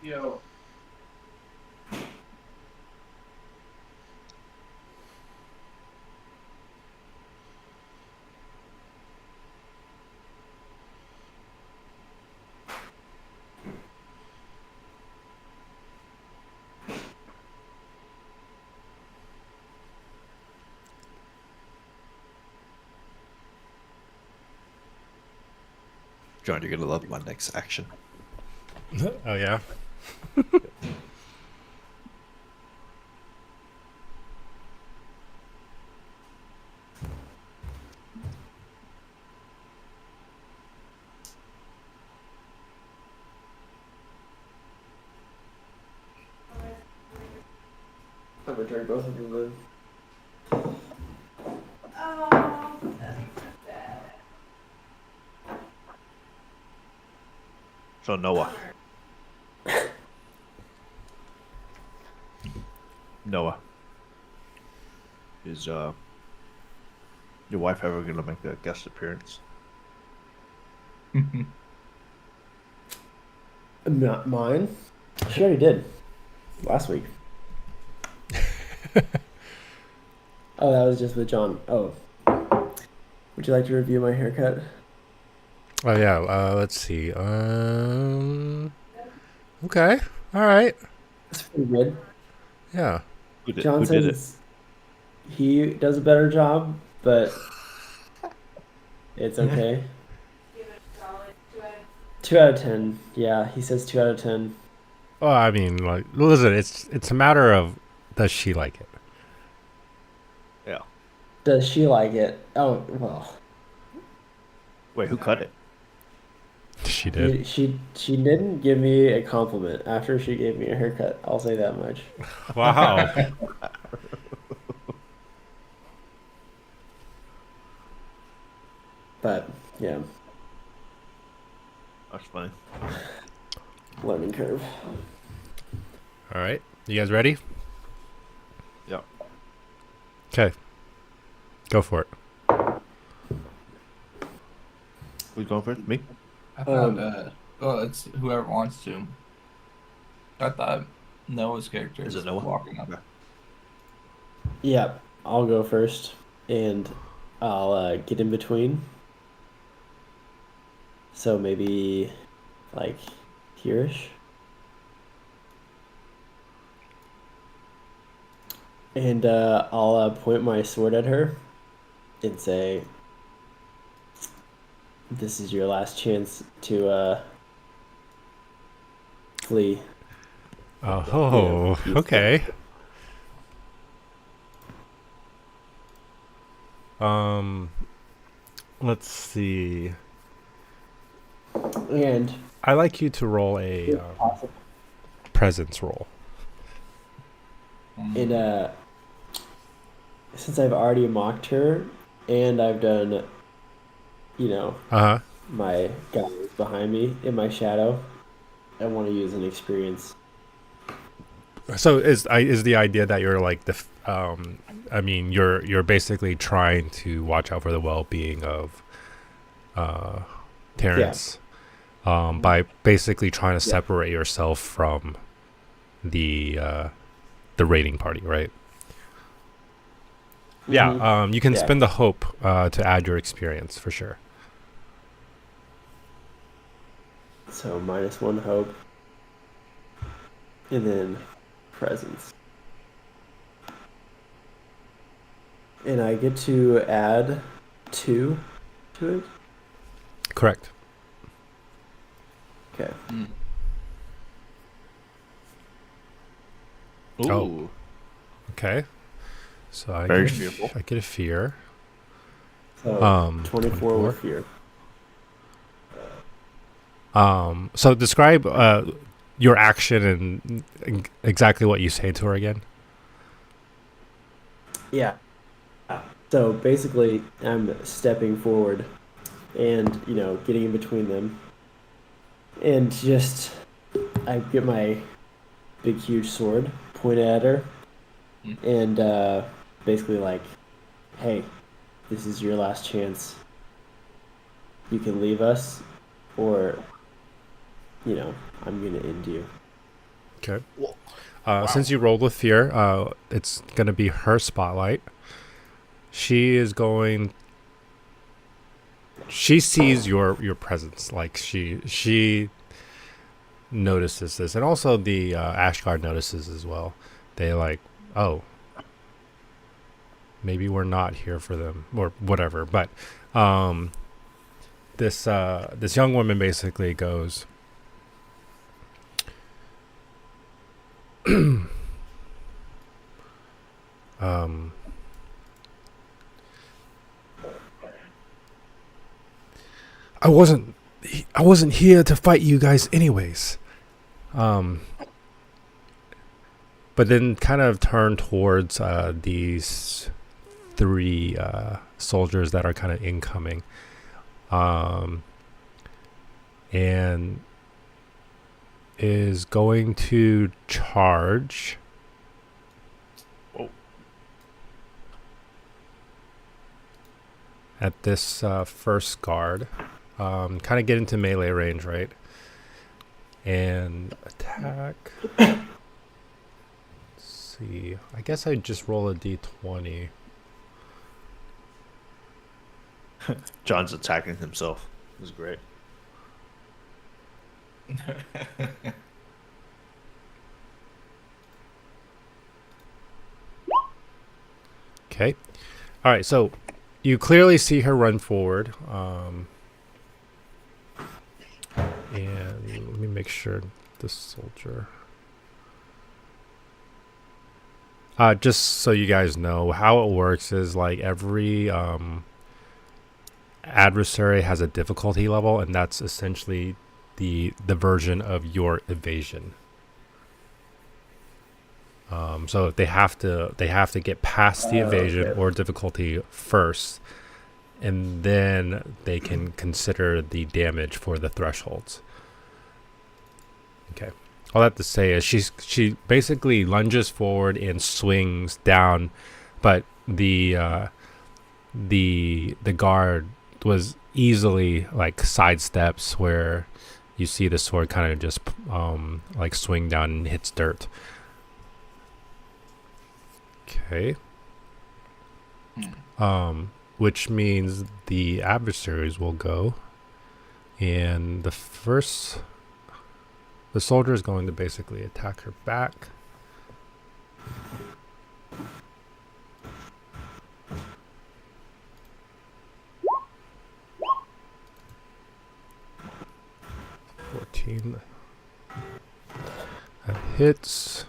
Yo. John, you're gonna love my next action. Oh yeah. I'm gonna turn both of them in. So Noah. Noah. Is your wife ever gonna make a guest appearance? Not mine. She already did. Last week. Oh, that was just with John. Oh. Would you like to review my haircut? Oh yeah. Let's see. Okay. All right. It's pretty good. Yeah. John Who did it? says he does a better job, but it's okay. 2 out of 10. Yeah, he says 2 out of 10. Well, I mean, like, listen, it's a matter of does she like it? Yeah. Does she like it? Oh, well. Wait, who cut it? She did. She didn't give me a compliment after she gave me a haircut. I'll say that much. Wow. But yeah, That's funny. learning curve. All right. You guys ready? Yeah. Okay. Go for it. Who's going first? Me? I thought, well, it's whoever wants to. I thought Noah's character Is it Noah? walking up. Okay. Yeah, I'll go first, and I'll get in between. So maybe like here-ish. And I'll point my sword at her and say, "This is your last chance to flee." Oh, Yeah. okay. Let's see. And I like you to roll a presence roll. and since I've already mocked her, and I've done, you know, Uh huh. my guy is behind me in my shadow, I want to use an experience. So is the idea that you're like I mean, you're basically trying to watch out for the well-being of Terrence, by basically trying to separate yourself from the raiding party, right? Yeah. Mhm. You can Yeah. spend the hope to add your experience for sure. So -1 hope, and then presence, and I get to add 2 to it. Correct. Okay. Ooh. Oh. Okay. So I Very get fearful. I get a fear. So 24 with fear. So describe your action and exactly what you say to her again. Yeah. So basically, I'm stepping forward and, getting in between them. And just, I get my big, huge sword pointed at her. And basically, like, hey, this is your last chance. You can leave us, or I'm gonna end you. Okay. Wow. Since you rolled with fear, it's gonna be her spotlight. She sees your presence. Like she notices this, and also the Ashguard notices as well. They like, oh, maybe we're not here for them or whatever. But this young woman basically goes, I wasn't here to fight you guys anyways. But then kind of turn towards these three soldiers that are kind of incoming. And is going to charge. Whoa. At this first guard. Kind of get into melee range, right? And attack. Let's see. I guess I'd just roll a d20. John's attacking himself. It was great. Okay. All right. So you clearly see her run forward. And let me make sure this soldier. Just so you guys know, how it works is like every adversary has a difficulty level, and that's essentially the version of your evasion. So they have to get past the evasion or difficulty first, and then they can consider the damage for the thresholds. Okay. All I have to say is she basically lunges forward and swings down, but the guard was easily like sidesteps where you see the sword kind of just like swing down and hits dirt. Okay. Which means the adversaries will go, and the soldier is going to basically attack her back. That hits.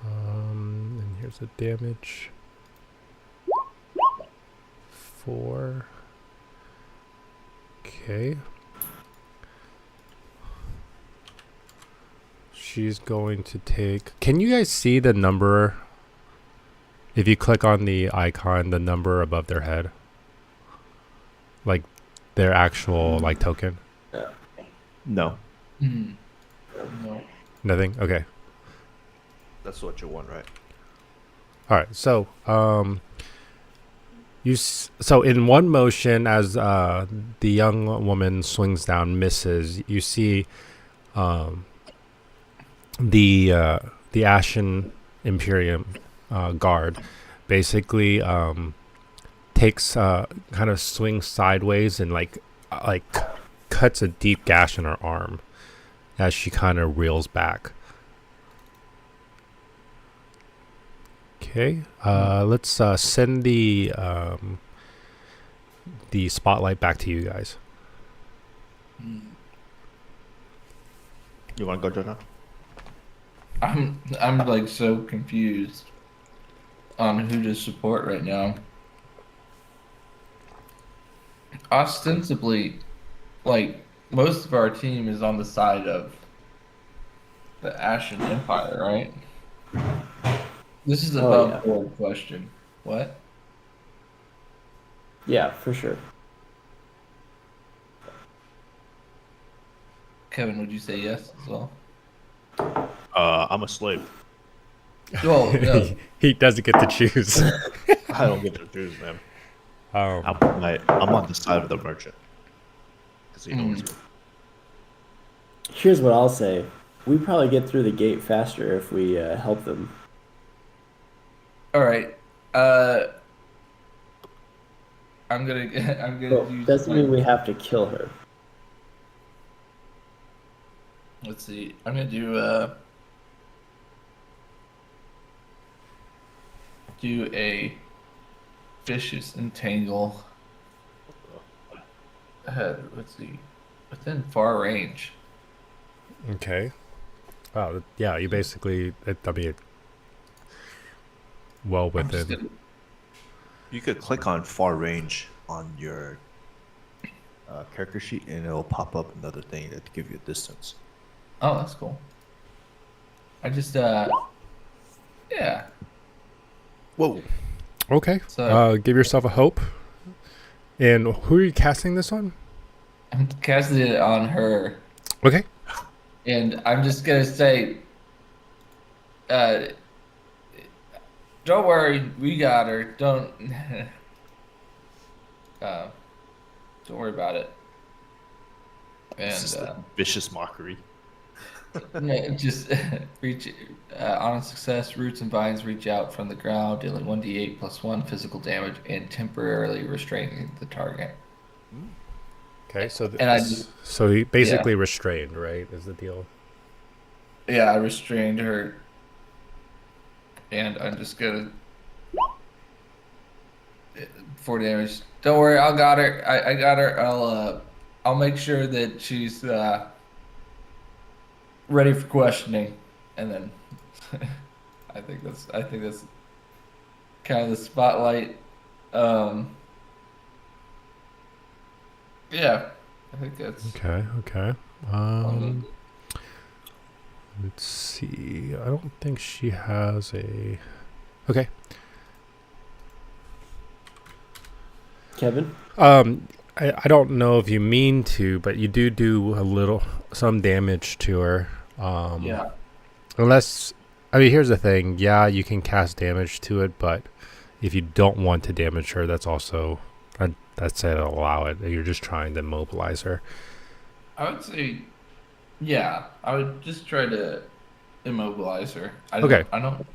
And here's the damage. 4. Okay. She's going to take... Can you guys see the number? If you click on the icon, the number above their head. Like their actual like token. No, No. Nothing? Okay. that's what you want, right? All right. So, so in one motion, as the young woman swings down, misses, you see the Ashen Imperium guard basically takes kind of swings sideways and like cuts a deep gash in her arm as she kind of reels back. Okay, let's send the spotlight back to you guys. You want to go, Jonah? I'm like so confused on who to support right now. Ostensibly, like most of our team is on the side of the Ashen Empire, right? This is a above board question. What? Yeah, for sure. Kevin, would you say yes as well? I'm a slave. Well, no. He doesn't get to choose. I don't get to choose, man. Oh, I'm on the side of the merchant. Because he knows me. Here's what I'll say: we probably get through the gate faster if we help them. All right. I'm gonna Well, use doesn't my- mean we have to kill her. Let's see. I'm gonna do a vicious entangle. Let's see. Within far range. okay. Oh, yeah. You basically, I mean, well I'm just within. gonna, You could click on far range on your character sheet, and it'll pop up another thing that give you a distance. oh, that's cool. I just yeah. Whoa! Okay. So- Give yourself a hope. And who are you casting this on? I'm casting it on her. Okay. And I'm just gonna say, don't worry, we got her. Don't worry about it. This is And the vicious mockery. yeah, just reach on a success. Roots and vines reach out from the ground, dealing 1d8 plus 1 physical damage and temporarily restraining the target. Okay. So, And I just- so he basically restrained, right? Is the deal? Yeah, I restrained her, and I'm just gonna 4 damage. Don't worry, I got her. I got her. I'll make sure that she's ready for questioning, and then I think that's kind of the spotlight. Yeah, I think that's. Okay. Okay. Let's see. I don't think she has a. Okay. Kevin? I don't know if you mean to, but you do some damage to her. Yeah. Unless, I mean, here's the thing. Yeah, you can cast damage to it, but if you don't want to damage her, that's also, that's it. Allow it. You're just trying to immobilize her. I would say, yeah, I would just try to immobilize her. Okay. I don't.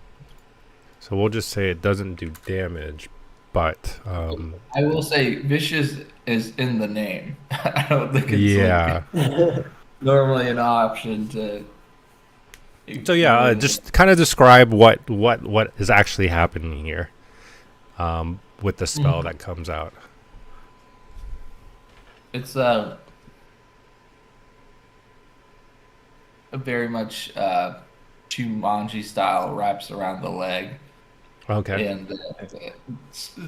So we'll just say it doesn't do damage, but I will say, vicious is in the name. I don't think it's yeah. normally an option to. So yeah, just kind of describe what is actually happening here, with the spell that comes out. It's a very much Jumanji style, wraps around the leg, Okay. and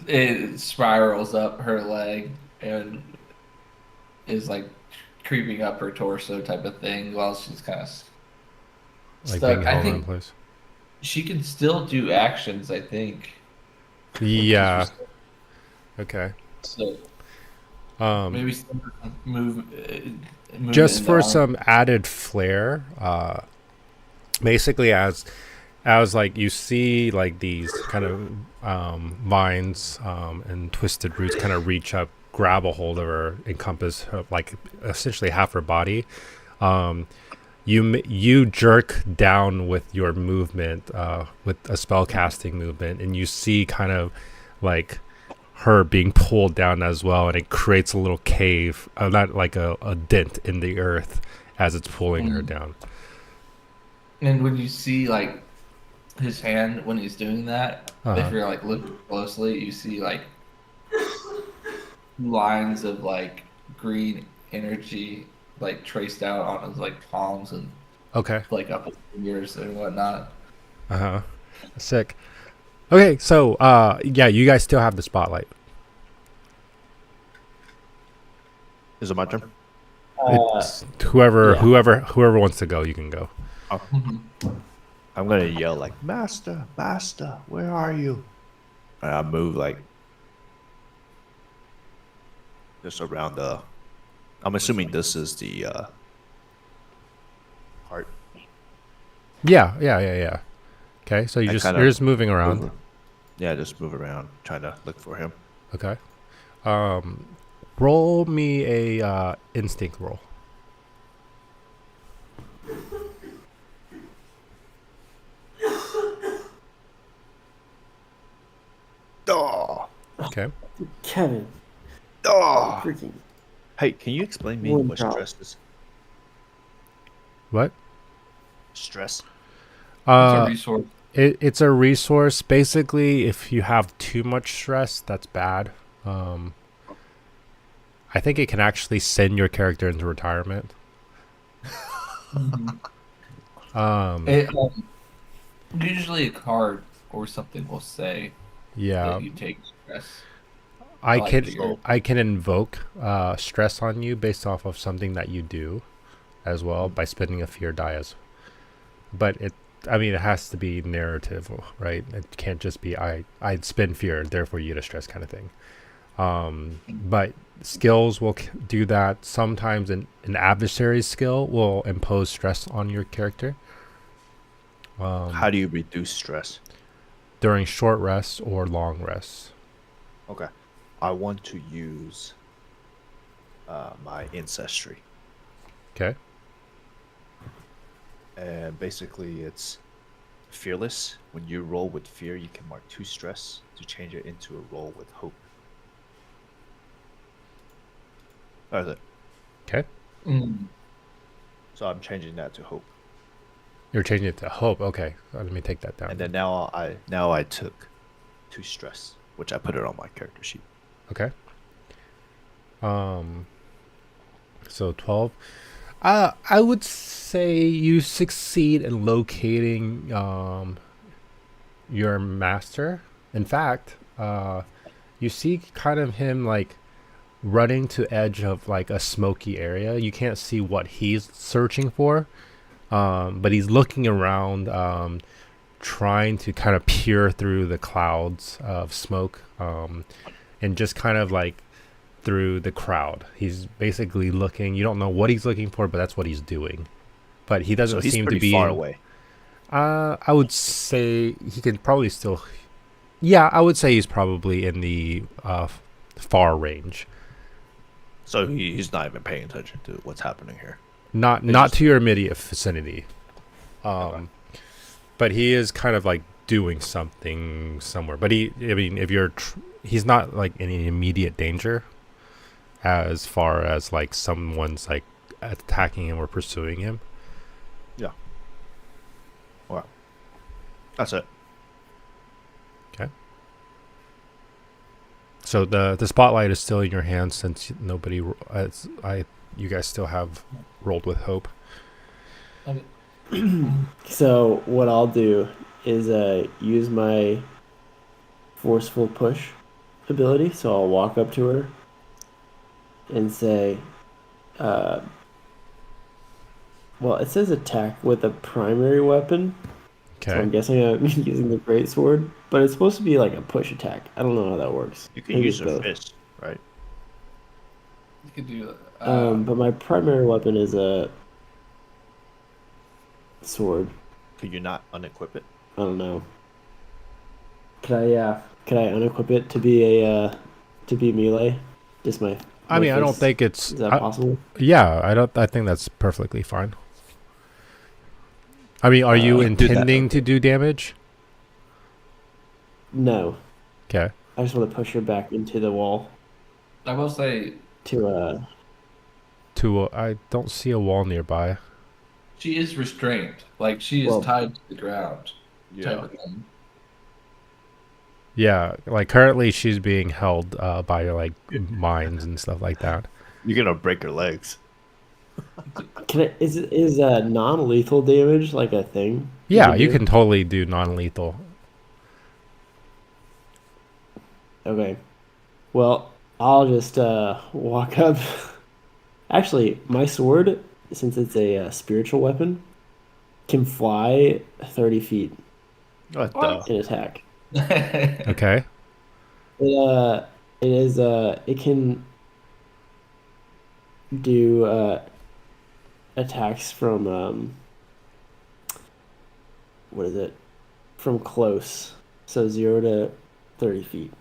it spirals up her leg and is like creeping up her torso type of thing while she's kind of Like stuck. being I held in think place. she can still do actions. I think. Yeah. Okay. So maybe some move. Just in the for arm. some added flair, basically as like you see like these kind of vines and twisted roots kind of reach up, grab a hold of her, encompass her, like essentially half her body. You jerk down with your movement, with a spell casting movement, and you see kind of like her being pulled down as well, and it creates a little cave, not like a dent in the earth as it's pulling her down. And when you see like his hand when he's doing that, Uh-huh. if you're like looking closely, you see like lines of like green energy like traced out on his like palms and Okay. like up his fingers and whatnot. Uh-huh. Sick. Okay, so yeah, you guys still have the spotlight. Is it my turn? It's whoever wants to go, you can go. I'm gonna yell like, "Master, Master, where are you?" And I move like just around the. I'm assuming this is the heart. Yeah. Okay, so I kinda you're just moving around. move- Yeah, just move around, trying to look for him. Okay. Roll me a instinct roll. Oh, Okay. Kevin, oh. freaking Hey, can you explain me One what drop. stress is? What? Stress. It's a resource. It's a resource. Basically, if you have too much stress, that's bad. Um, I think it can actually send your character into retirement. It, usually a card or something will say Yeah, that you take stress. I like can that you're- I can invoke stress on you based off of something that you do, as well by spending a fear die as. But it has to be narrative, right? It can't just be I spend fear, therefore you get a stress kind of thing. But skills will do that. Sometimes an adversary's skill will impose stress on your character How do you reduce stress? during short rests or long rests. Okay. I want to use my ancestry. Okay. And basically, it's fearless. When you roll with fear, you can mark 2 stress to change it into a roll with hope. That's it. Okay. So I'm changing that to hope. You're changing it to hope. Okay. Let me take that down. And then now I took 2 stress, which I put it on my character sheet. Okay. So 12. I would say you succeed in locating your master. In fact, you see kind of him like running to edge of like a smoky area. You can't see what he's searching for, but he's looking around, trying to kind of peer through the clouds of smoke, and just kind of like through the crowd. He's basically looking. You don't know what he's looking for, but that's what he's doing. But he doesn't So he's seem to pretty be far away. I would say he could probably still. Yeah, I would say he's probably in the far range. So he's not even paying attention to what's happening here. Not just- to your immediate vicinity. Okay. But he is kind of like doing something somewhere. But if you're, he's not like in any immediate danger, as far as like someone's like attacking him or pursuing him. Wow. That's it. So the spotlight is still in your hands since nobody, you guys still have rolled with hope. So what I'll do is use my forceful push ability. So I'll walk up to her and say, well, it says attack with a primary weapon. So I'm Okay. guessing I'm using the great sword, but it's supposed to be like a push attack. I don't know how that works. You can Maybe use it's a both. fist, right? You could do that. But my primary weapon is a sword. Could you not unequip it? I don't know. Could I unequip it to be a to be melee? Just my. I mean, I don't fist? think it's. Is that possible? Yeah, I think that's perfectly fine. I mean, are you do that. intending to do damage? No. Okay. I just want to push her back into the wall I will say to I don't see a wall nearby. she is restrained. Like she is Well- tied to the ground. Type of thing. Yeah, like currently she's being held by like mines and stuff like that. You're gonna break her legs. is non-lethal damage like a thing? Yeah, you do? can totally do non-lethal. Okay. Well, I'll just walk up. Actually, my sword, since it's a spiritual weapon, can fly 30 feet What What? the? in attack. Okay. It can do attacks from what is it? from close, so 0 to 30 feet.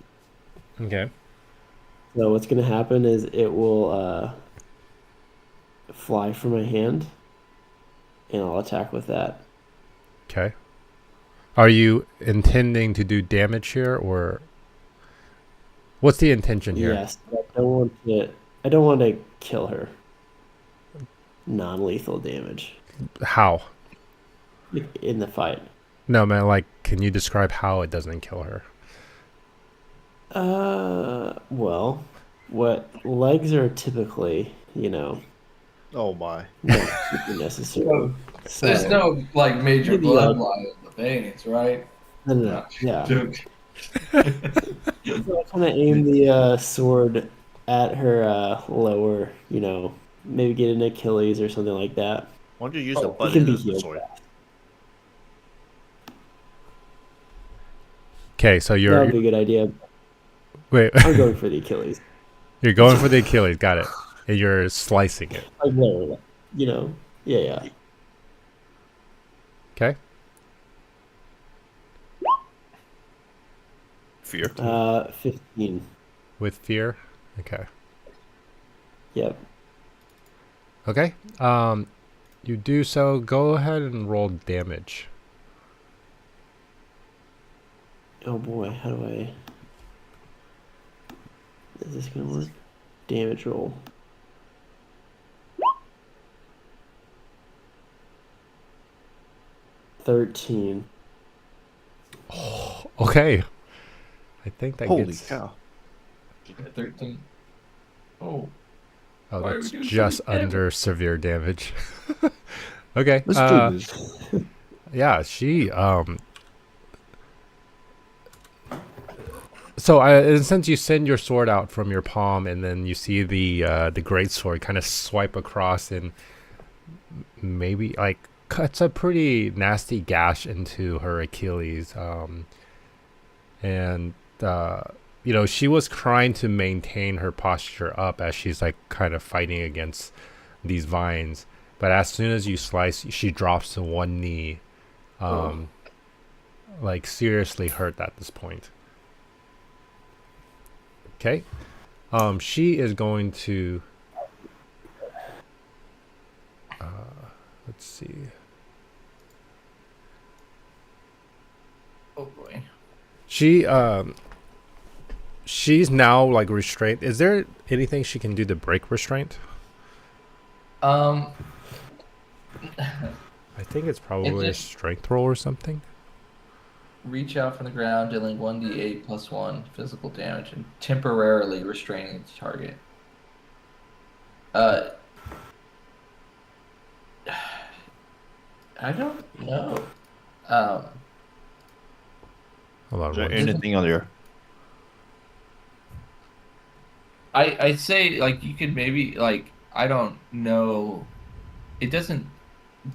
Okay. So what's gonna happen is it will fly from my hand, and I'll attack with that. Okay. Are you intending to do damage here, or what's the intention here? Yes, I don't want to. I don't want to kill her. Non-lethal damage How? in the fight. No, man. Like, can you describe how it doesn't kill her? Well, what legs are typically, Oh my. not super necessary. There's So, no like major maybe, bloodline in the veins, right? no, yeah. Joke. So I kind of aim the sword at her lower, maybe get an Achilles or something like that. Why don't you use the It butt can end be of the healed sword? fast. Okay, so That you're would be a good idea. wait. I'm going for the Achilles. You're going for the Achilles. Got it. And you're slicing it. Like there, yeah. Okay. Fear. 15. With fear. Okay. Yep. Okay. You do so. Go ahead and roll damage. Oh boy, how do I? Is this gonna work? Damage roll. $13. Okay. I think that Holy gets. cow. 13. Oh, Oh, Why are we that's doing so just much damage? under severe damage. Okay. Let's do this. Yeah, she So and since you send your sword out from your palm, and then you see the great sword kind of swipe across, and maybe like cuts a pretty nasty gash into her Achilles, and she was trying to maintain her posture up as she's like kind of fighting against these vines, but as soon as you slice, she drops to one knee, like seriously hurt at this point. Okay. She is going to let's see. oh boy. She's now like restrained. Is there anything she can do to break restraint? Um, I think it's probably a it- strength roll or something. reach out from the ground, dealing 1d8 plus 1 physical damage, and temporarily restraining the target. I don't know. Hold on. Is there one anything on there? I'd say like you could maybe like I don't know. It doesn't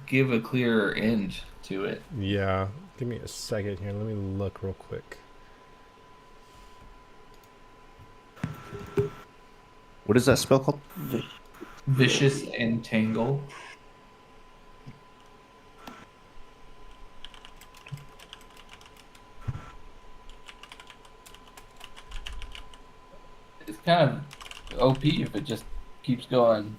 give a clearer end to it. Yeah. Give me a second here. Let me look real quick. What is that spell called? Vicious Entangle. It's kind of OP if it just keeps going.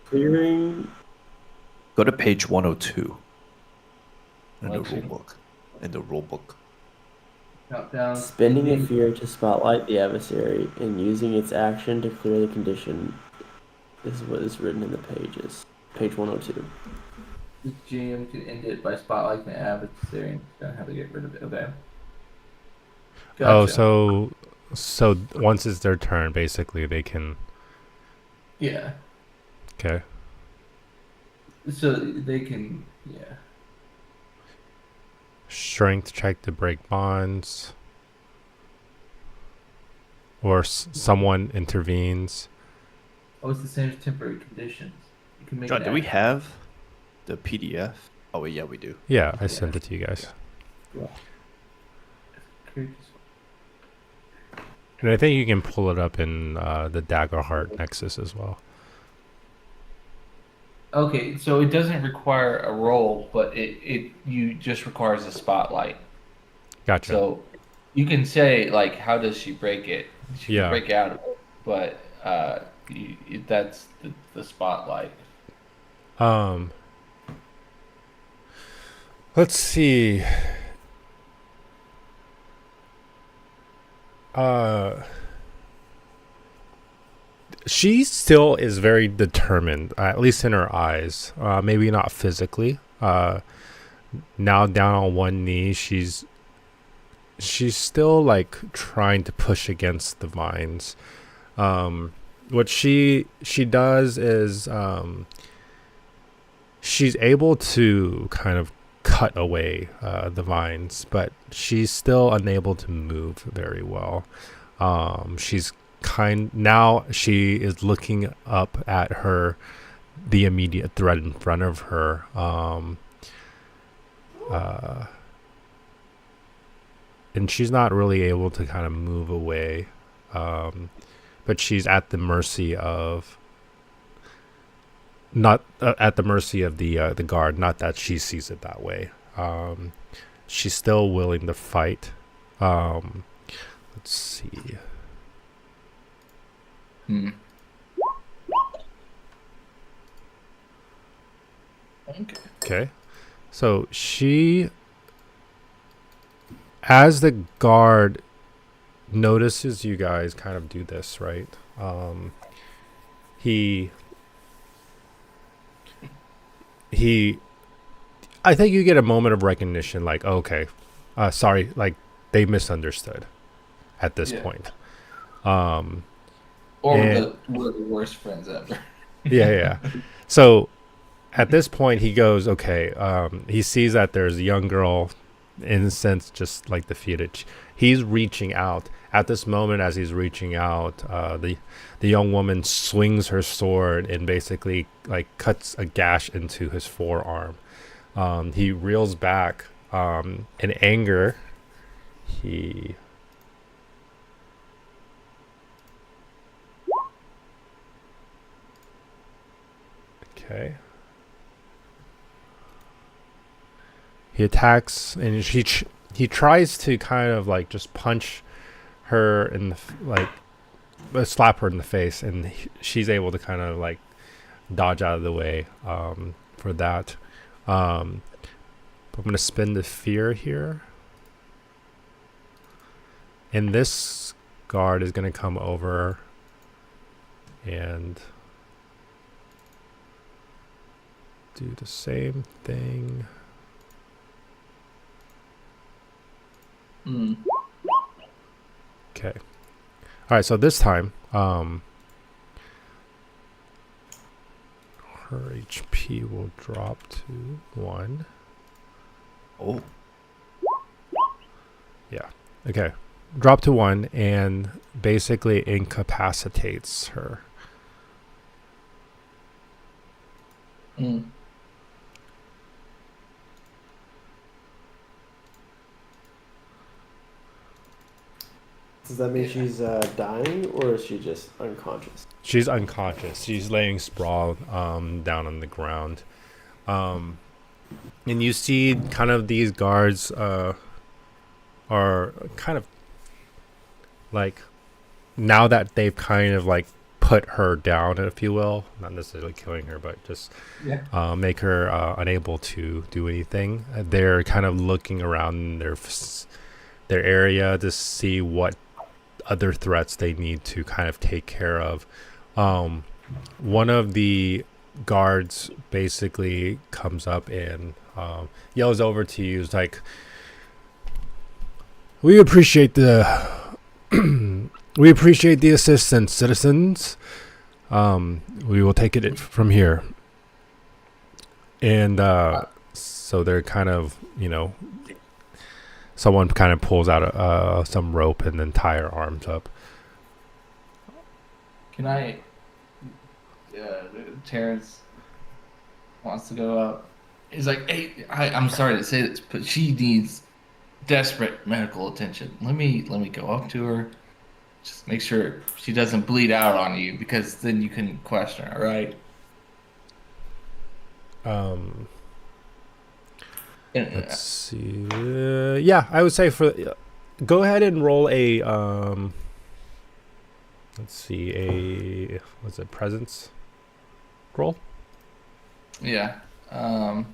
Clearing. Go to page 102 in the Let's rule see. book. In the rule book. Countdown. Spending a fear to spotlight the adversary and using its action to clear the condition is what is written in the pages. Page 102. The GM can end it by spotlighting the adversary and don't have to get rid of it. Okay. Oh, Gotcha. so once it's their turn, basically they can. Yeah. Okay. So they can, yeah. Strength check to break bonds, or someone intervenes. Oh, it's the same as temporary conditions. You can make John, it do we act- have the PDF? Oh, wait, yeah, we do. Yeah, I sent it to you guys. And I think you can pull it up in the Daggerheart Nexus as well. Okay, so it doesn't require a roll, but it you just requires a spotlight. Gotcha. So you can say like, how does she break it? She Yeah. can break out of it, but that's the spotlight. Let's see. She still is very determined, at least in her eyes. Maybe not physically. Now down on one knee, she's still like trying to push against the vines. What she does is she's able to kind of cut away the vines, but she's still unable to move very well. Now she is looking up at the immediate threat in front of her. And she's not really able to kind of move away. But she's at the mercy of the guard. Not that she sees it that way. She's still willing to fight. Let's see. Okay. So as the guard notices you guys kind of do this, right? I think you get a moment of recognition, like, okay, sorry, like they misunderstood at this point. Or we're the worst friends ever. Yeah. So at this point, he goes, okay, he sees that there's a young girl, in a sense, just like defeated. He's reaching out. At this moment, as he's reaching out, the young woman swings her sword and basically like cuts a gash into his forearm. He reels back in anger. Okay. He attacks and he tries to kind of like just punch her in the slap her in the face, and she's able to kind of like dodge out of the way for that. I'm gonna spin the fear here, and this guard is gonna come over and do the same thing. Okay. All right, so this time her HP will drop to 1. Oh. Yeah. Okay. Drop to 1 and basically incapacitates her. Does that mean she's dying, or is she just unconscious? She's unconscious. She's laying sprawled down on the ground. And you see kind of these guards are kind of like, now that they've kind of like put her down, if you will, not necessarily killing her, but just make her unable to do anything. They're kind of looking around their area to see what other threats they need to kind of take care of. One of the guards basically comes up and yells over to you. It's like, we appreciate the assistance, citizens. We will take it from here. And so they're kind of, someone kind of pulls out some rope and then tie her arms up. Can I? Terrence wants to go up. He's like, "Hey, I'm sorry to say this, but she needs desperate medical attention. Let me go up to her. Just make sure she doesn't bleed out on you, because then you can question her, right? Um, And, let's see. Yeah, I would say go ahead and roll a let's see, what's it, presence roll. yeah. Let's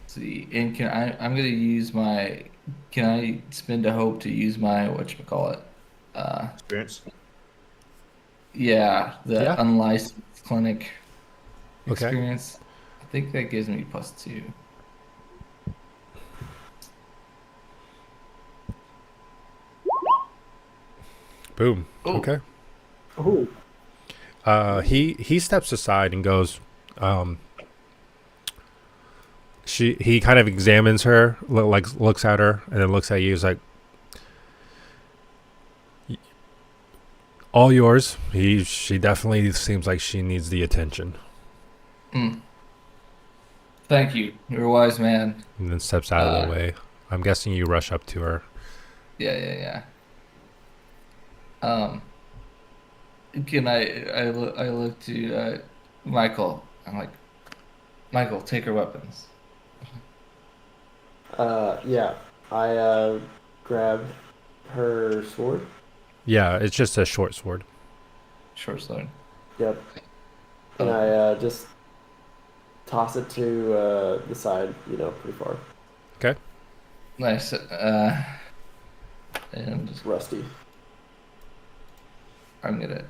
see, and I'm gonna use my. Can I spend a hope to use my whatchamacallit? Experience. Yeah, the Yeah. unlicensed clinic Okay. experience. I think that gives me +2. Boom. Oh. Okay. Ooh. He steps aside and goes. He kind of examines her, looks at her, and then looks at you. He's like, "All yours." She definitely seems like she needs the attention. Mm. Thank you. You're a wise man. And then steps out of the way. I'm guessing you rush up to her. Yeah. Can I look to Michael. I'm like, Michael, take her weapons. Yeah. I grab her sword. Yeah, it's just a short sword. Short sword. Yep. And Oh. I just toss it to the side, pretty far. Okay. Nice. And It's rusty. I'm gonna.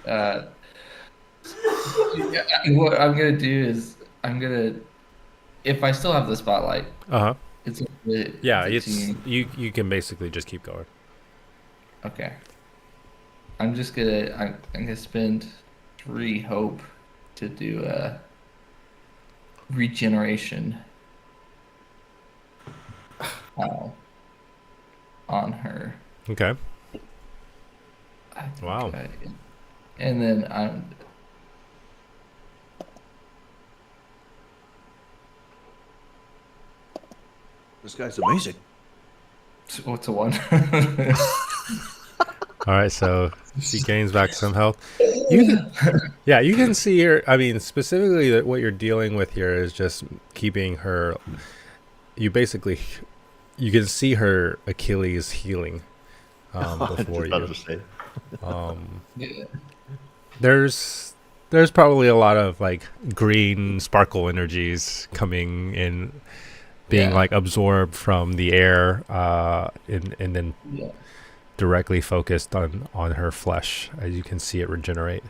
Yeah, what I'm gonna do is if I still have the spotlight, Uh-huh. it's up to Yeah, the it's team. you can basically just keep going. Okay. I'm gonna spend 3 hope to do a regeneration on her. Okay. I think Wow. and then I'm This guy's amazing. what's a 1? All right, so she gains back some health. You can see her. I mean, specifically that what you're dealing with here is just keeping her. You can see her Achilles healing before Just about you. to say. Yeah. There's probably a lot of like green sparkle energies coming in, being Yeah. like absorbed from the air, and then Yeah. directly focused on her flesh, as you can see it regenerate.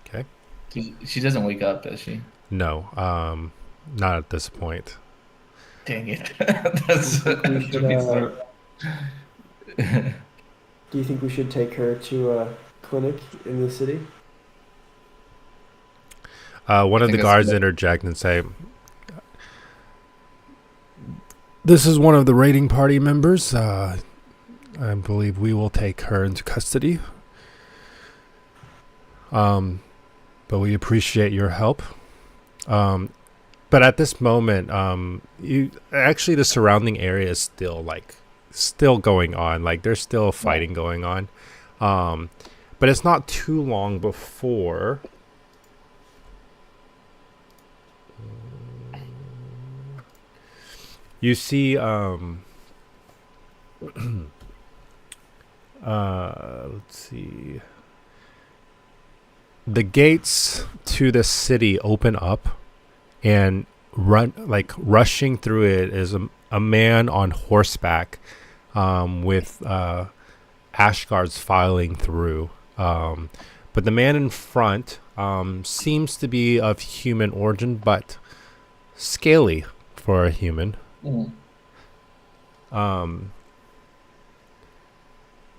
Okay. She doesn't wake up, does she? No, not at this point. Dang it. That's We should, do you think we should take her to a clinic in the city? One of think the that's guards good. interject and say, "This is one of the raiding party members. I believe we will take her into custody. But we appreciate your help. But at this moment, the surrounding area is still going on. Like there's still fighting going on. But it's not too long before you see let's see, the gates to the city open up, and rushing through it is a man on horseback, with ash guards filing through. But the man in front seems to be of human origin, but scaly for a human. Mm.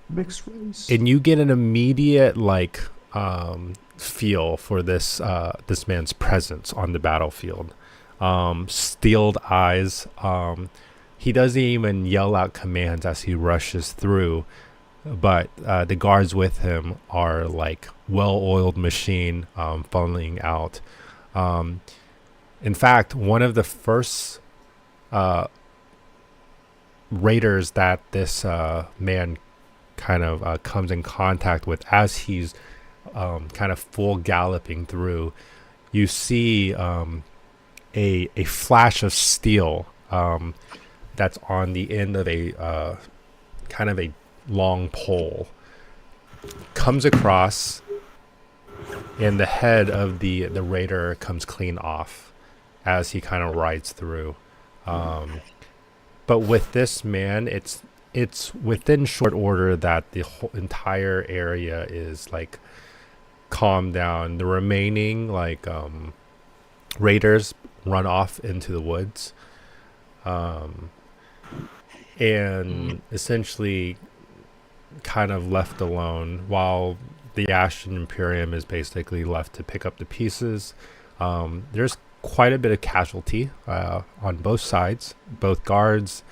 Mixed race. And you get an immediate feel for this man's presence on the battlefield. Steeled eyes. He doesn't even yell out commands as he rushes through, but the guards with him are like well-oiled machine, funneling out. Um, in fact, one of the first raiders that this man kind of comes in contact with as he's kind of full galloping through, you see a flash of steel that's on the end of a kind of a long pole, comes across, and the head of the raider comes clean off as he kind of rides through. But with this man, it's within short order that the whole entire area is like calmed down. The remaining like raiders run off into the woods, and essentially kind of left alone while the Ashen Imperium is basically left to pick up the pieces. There's quite a bit of casualty on both sides, both guards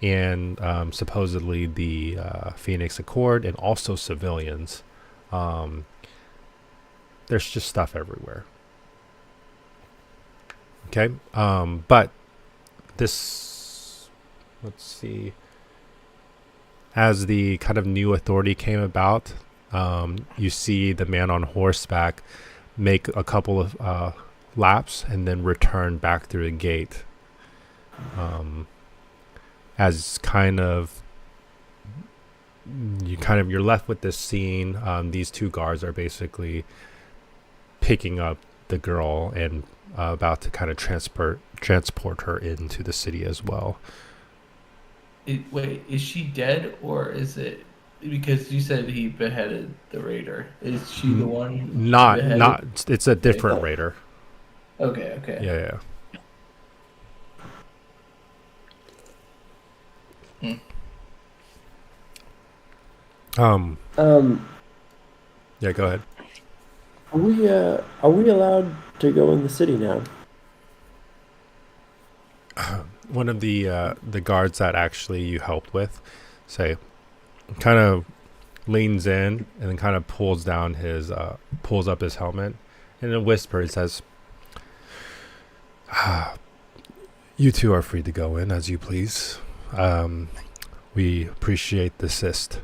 and supposedly the Phoenix Accord, and also civilians. There's just stuff everywhere. Okay, but this, let's see, as the kind of new authority came about, you see the man on horseback make a couple of laps and then return back through the gate. As you're left with this scene. These two guards are basically picking up the girl and about to kind of transport her into the city as well. Wait, is she dead or is it because you said he beheaded the raider? Is she the one? Beheaded? Not. It's a different raider. Okay. Yeah. Yeah, go ahead. Are we allowed to go in the city now? One of the guards that actually you helped with, say, kind of leans in and then kind of pulls down his pulls up his helmet, and in a whisper he says, "You two are free to go in as you please. We appreciate the assist."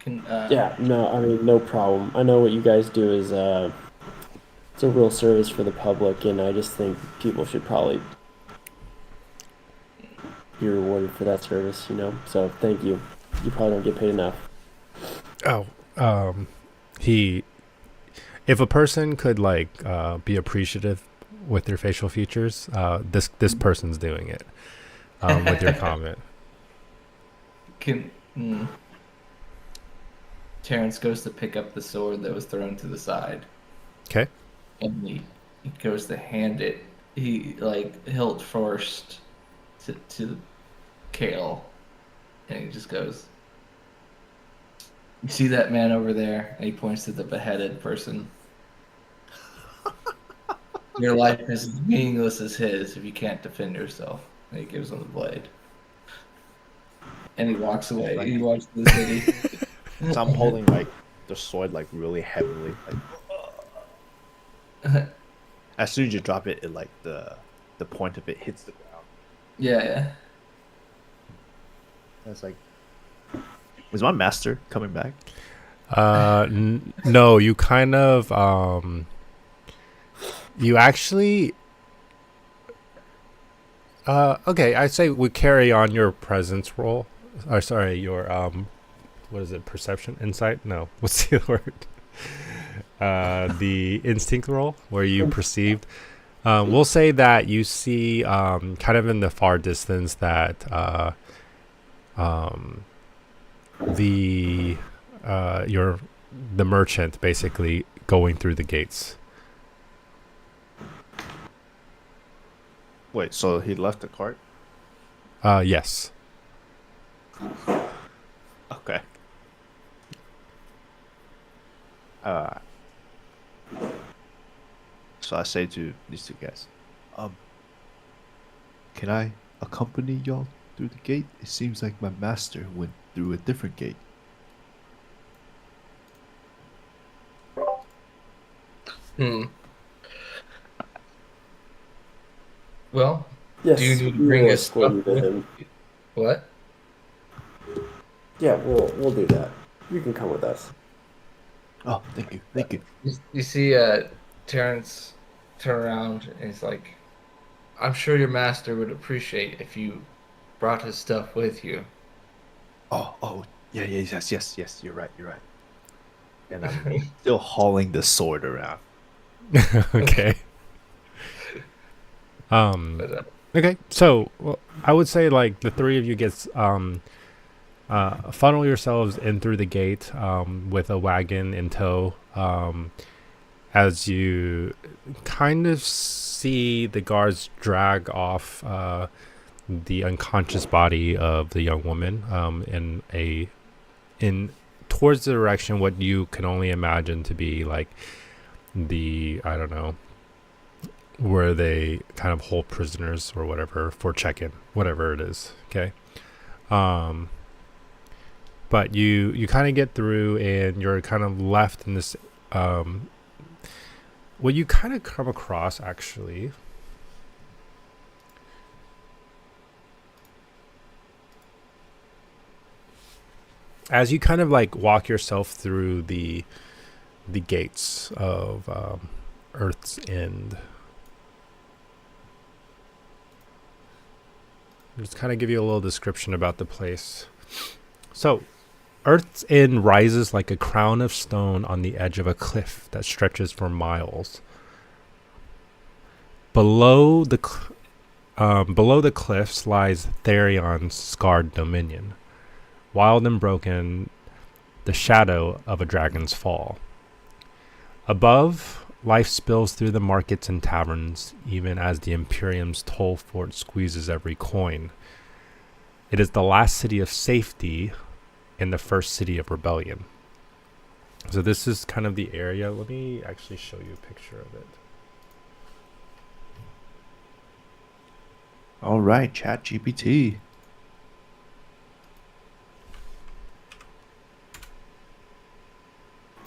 Yeah, no, I mean, no problem. I know what you guys do is it's a real service for the public, and I just think people should probably be rewarded for that service, you know? So thank you. You probably don't get paid enough. If a person could like be appreciative with their facial features, this person's doing it with your comment. Terrence goes to pick up the sword that was thrown to the side. Okay. And he goes to hand it. He like hilt first to Kale, and he just goes, "You see that man over there?" And he points to the beheaded person. "Your life is as meaningless as his if you can't defend yourself." And he gives him the blade. And he walks away. He walks to the city. So I'm holding like the sword like really heavily. Like as soon as you drop it, like the point of it hits the ground. Yeah. That's like, was my master coming back? No, you kind of you actually okay, I say we carry on your presence roll. Or sorry, your what is it? Perception, insight? No, what's the word? The instinct roll where you perceived. We'll say that you see kind of in the far distance that the merchant basically going through the gates. Wait, so he left the cart? Yes. Okay. So I say to these two guys, can I accompany y'all through the gate? It seems like my master went through a different gate. Hmm. Well, Yes, do you need to we bring will his escort stuff you to with him. you? What? Yeah, we'll do that. You can come with us. Oh, thank you, thank you. You see, Terrence turn around and he's like, "I'm sure your master would appreciate if you brought his stuff with you." Oh, yeah, yes. You're right, you're right. And I'm still hauling the sword around. Okay. Um. But Okay. So well, I would say like the three of you gets funnel yourselves in through the gate with a wagon in tow. As you kind of see the guards drag off the unconscious body of the young woman in towards the direction what you can only imagine to be like the I don't know where they kind of hold prisoners or whatever for check-in, whatever it is. Okay. But you kind of get through and you're kind of left in this what you kind of come across actually as you kind of like walk yourself through the gates of Earth's End. Just kind of give you a little description about the place. So, Earth's End rises like a crown of stone on the edge of a cliff that stretches for miles. Below the cliffs lies Therion's scarred dominion, wild and broken, the shadow of a dragon's fall. Above, life spills through the markets and taverns, even as the Imperium's toll fort squeezes every coin. It is the last city of safety and the first city of rebellion. So this is kind of the area. Let me actually show you a picture of it. All right, Chat GPT.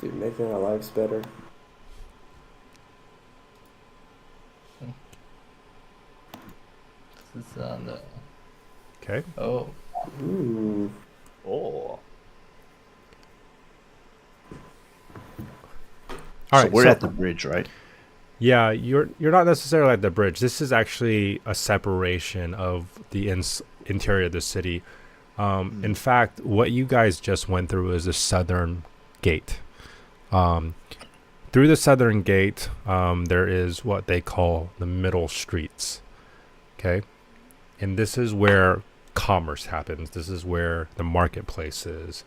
Dude, making our lives better. this is on the. Okay. Oh, Ooh. Oh. All So right. we're so- at the bridge, right? Yeah, you're not necessarily at the bridge. This is actually a separation of the interior of the city. In fact, what you guys just went through is the southern gate. Through the southern gate, there is what they call the middle streets. Okay, and this is where commerce happens. This is where the marketplace is.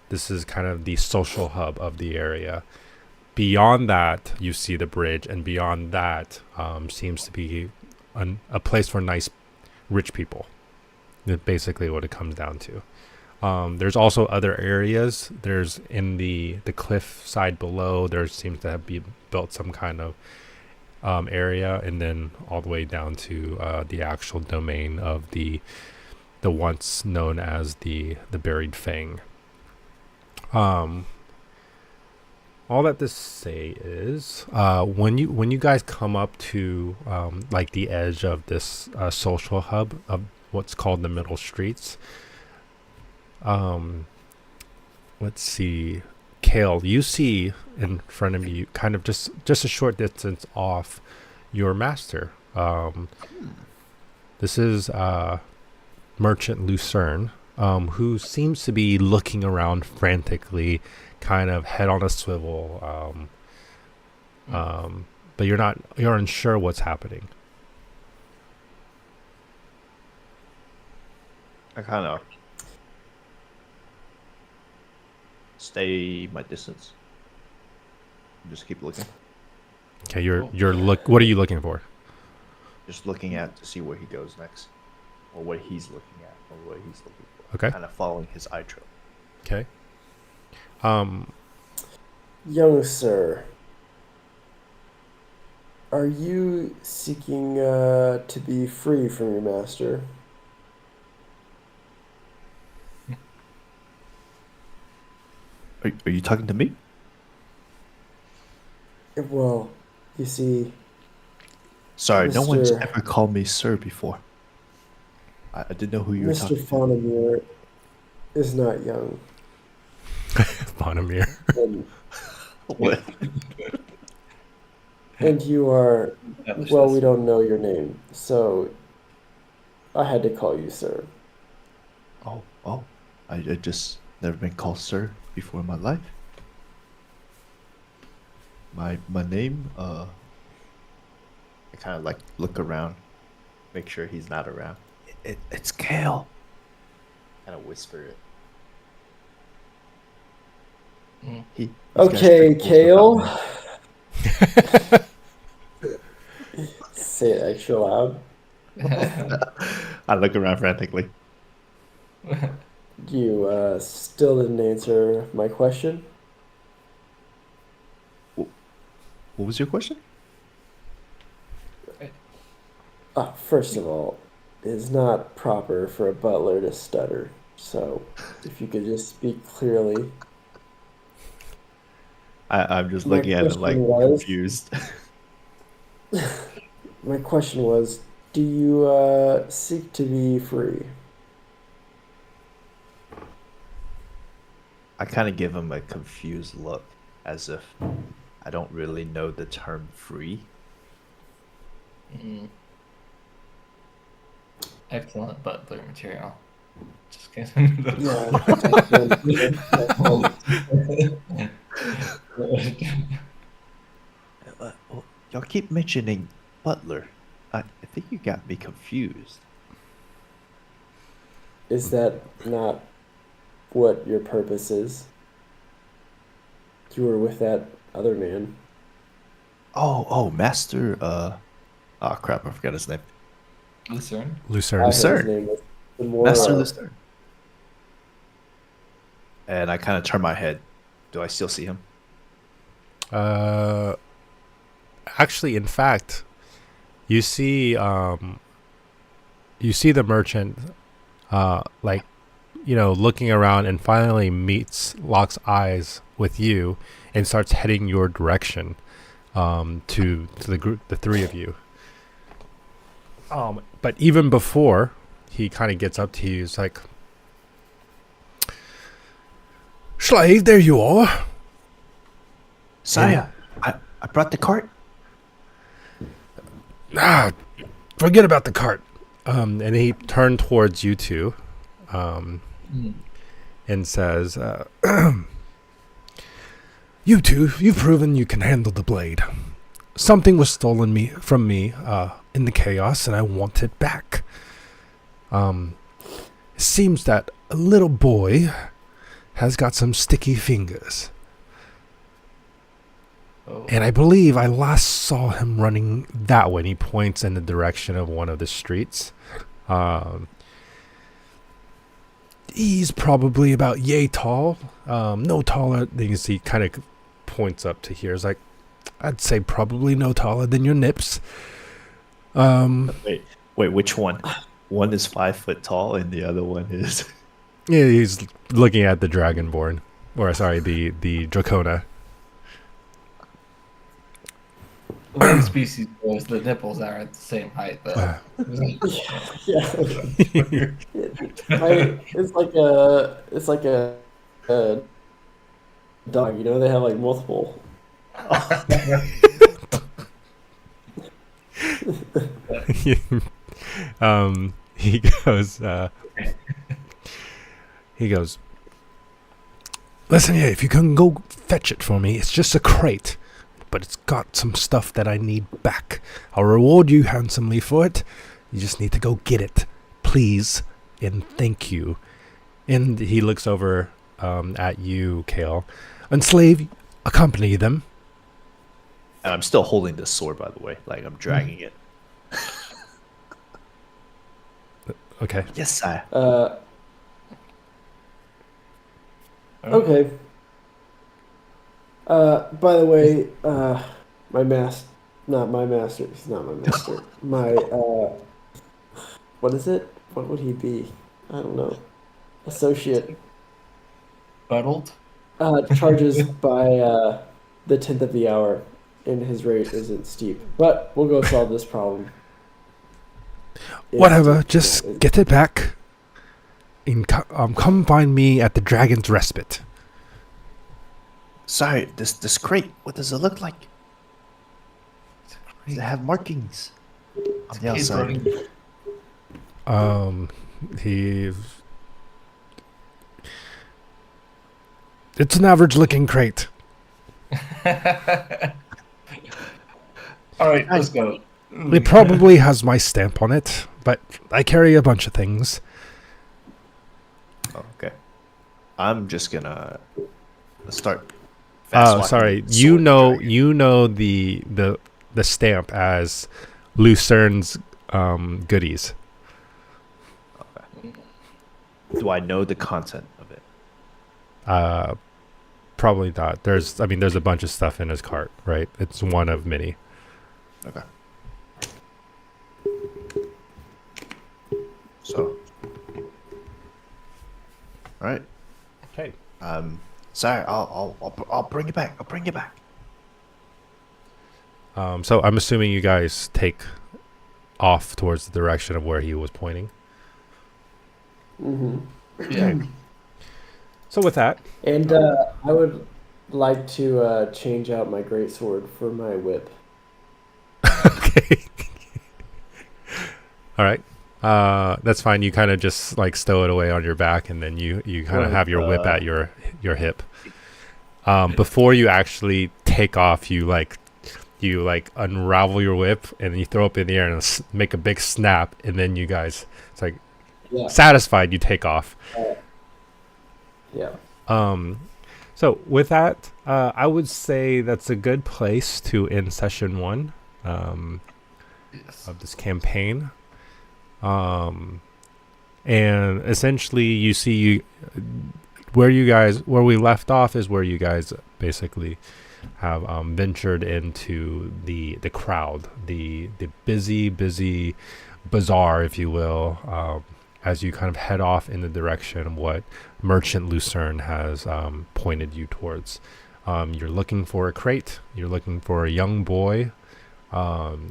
This is kind of the social hub of the area. Beyond that, you see the bridge, and beyond that seems to be a place for nice, rich people. That's basically what it comes down to. There's also other areas. There's in the cliff side below, there seems to have been built some kind of area, and then all the way down to the actual domain of the once known as the Buried Fang. All that to say is, when you guys come up to like the edge of this social hub of what's called the middle streets, let's see, Kale, you see in front of you, kind of just a short distance off, your master. This is Merchant Lucerne, who seems to be looking around frantically, kind of head on a swivel, but you're unsure what's happening. I kind of stay my distance. Just keep looking. Okay, what are you looking for? Just looking at to see where he goes next, or what he's looking at, or what he's looking for. Okay. Kind of following his eye trail. Okay. Young sir, are you seeking to be free from your master? Are you talking to me? Well, you see, Sorry, no one's Mr. ever called me sir before. I didn't know who you were Mr. talking to. Fonamir is not young, Bonamir. and, What? and you are. That was Well, just- we don't know your name, so I had to call you sir. Oh. I just never been called sir before in my life. My name, I kind of like look around, make sure he's not around. It's Kale. Kind of whisper it. Mm. He's got Okay, strict rules Kale. about Say it extra loud. me. I look around frantically. You still didn't answer my question. What was your question? First of all, it is not proper for a butler to stutter. So, if you could just speak clearly. I'm just My looking at him like question was- confused. My question was, do you seek to be free? I kind of give him a confused look, as if I don't really know the term free. Mm. Excellent butler material. Just kidding. Well, y'all keep mentioning Butler. I think you got me confused. Is that not what your purpose is? You were with that other man. Oh, Master. Oh crap! I forgot his name. Lucerne. I Lucerne. heard his Lucerne. name was the more, Master Lucerne. And I kind of turn my head. Do I still see him? Actually, in fact, you see the merchant, looking around, and finally locks eyes with you, and starts heading your direction, to the group, the three of you. But even before he kind of gets up to you, he's like, "Slave, there you are." Saya, I brought the cart. Ah, forget about the cart. And he turned towards you two, Mm. and says, "You two, you've proven you can handle the blade. Something was stolen from me in the chaos, and I want it back. It seems that a little boy has got some sticky fingers, Oh. and I believe I last saw him running that way." And he points in the direction of one of the streets. He's probably about yay tall, no taller. Then you see, kind of points up to here. It's like, I'd say probably no taller than your nips. Wait, which one? One is 5 foot tall, and the other one is. Yeah, he's looking at the Dragonborn, or sorry, the Dracona. One species was the nipples are at the same height though. yeah, it's like a dog. You know, they have like multiple. He goes, "Listen here, if you can go fetch it for me, it's just a crate, but it's got some stuff that I need back. I'll reward you handsomely for it. You just need to go get it, please, and thank you." And he looks over at you, Kale. "And slave, accompany them." And I'm still holding this sword, by the way. Like, I'm dragging it. Okay. Yes, Saya. Okay. By the way, my not my master. He's not my master. My what is it? What would he be? I don't know. Associate. Buddled. charges by the 10th of the hour, and his rate isn't steep. But we'll go solve this problem. It's Whatever, steep. just No, get it back. And come find me at the Dragon's Respite. Sorry, this crate. What does it look like? Does it have markings on the Kid outside? running. It's an average-looking crate. All right, let's go. It probably has my stamp on it, but I carry a bunch of things. Oh, okay. I'm just gonna start. Oh, fast-walking sorry. the You sword know, dragon. you know the stamp as Lucern's goodies. Do I know the content of it? Probably not. There's a bunch of stuff in his cart, right? It's one of many. Okay. So. All right. Okay. Sorry. I'll bring it back. I'll bring it back. So I'm assuming you guys take off towards the direction of where he was pointing. Mm-hmm. Yeah. So with that, And I would like to change out my greatsword for my whip. okay. All right. That's fine. You kind of just like stow it away on your back, and then you kind of Right, have your whip at your hip. Before you actually take off, you unravel your whip and you throw it up in the air and make a big snap, and then you guys, it's like Yeah. satisfied, you take off. Yeah. So with that, I would say that's a good place to end session 1 Yes. of this campaign. And essentially you see where we left off is where you guys basically have ventured into the crowd, the busy bazaar, if you will, as you kind of head off in the direction of what Merchant Lucerne has pointed you towards. You're looking for a crate. You're looking for a young boy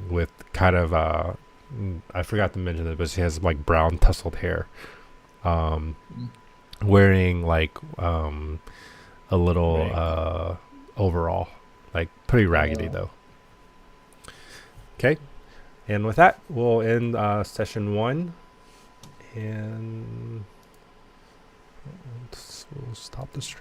with kind of I forgot to mention it, but he has like brown tousled hair, wearing like a little overall, like pretty raggedy though. Okay, and with that, we'll end session 1, and we'll stop the stream.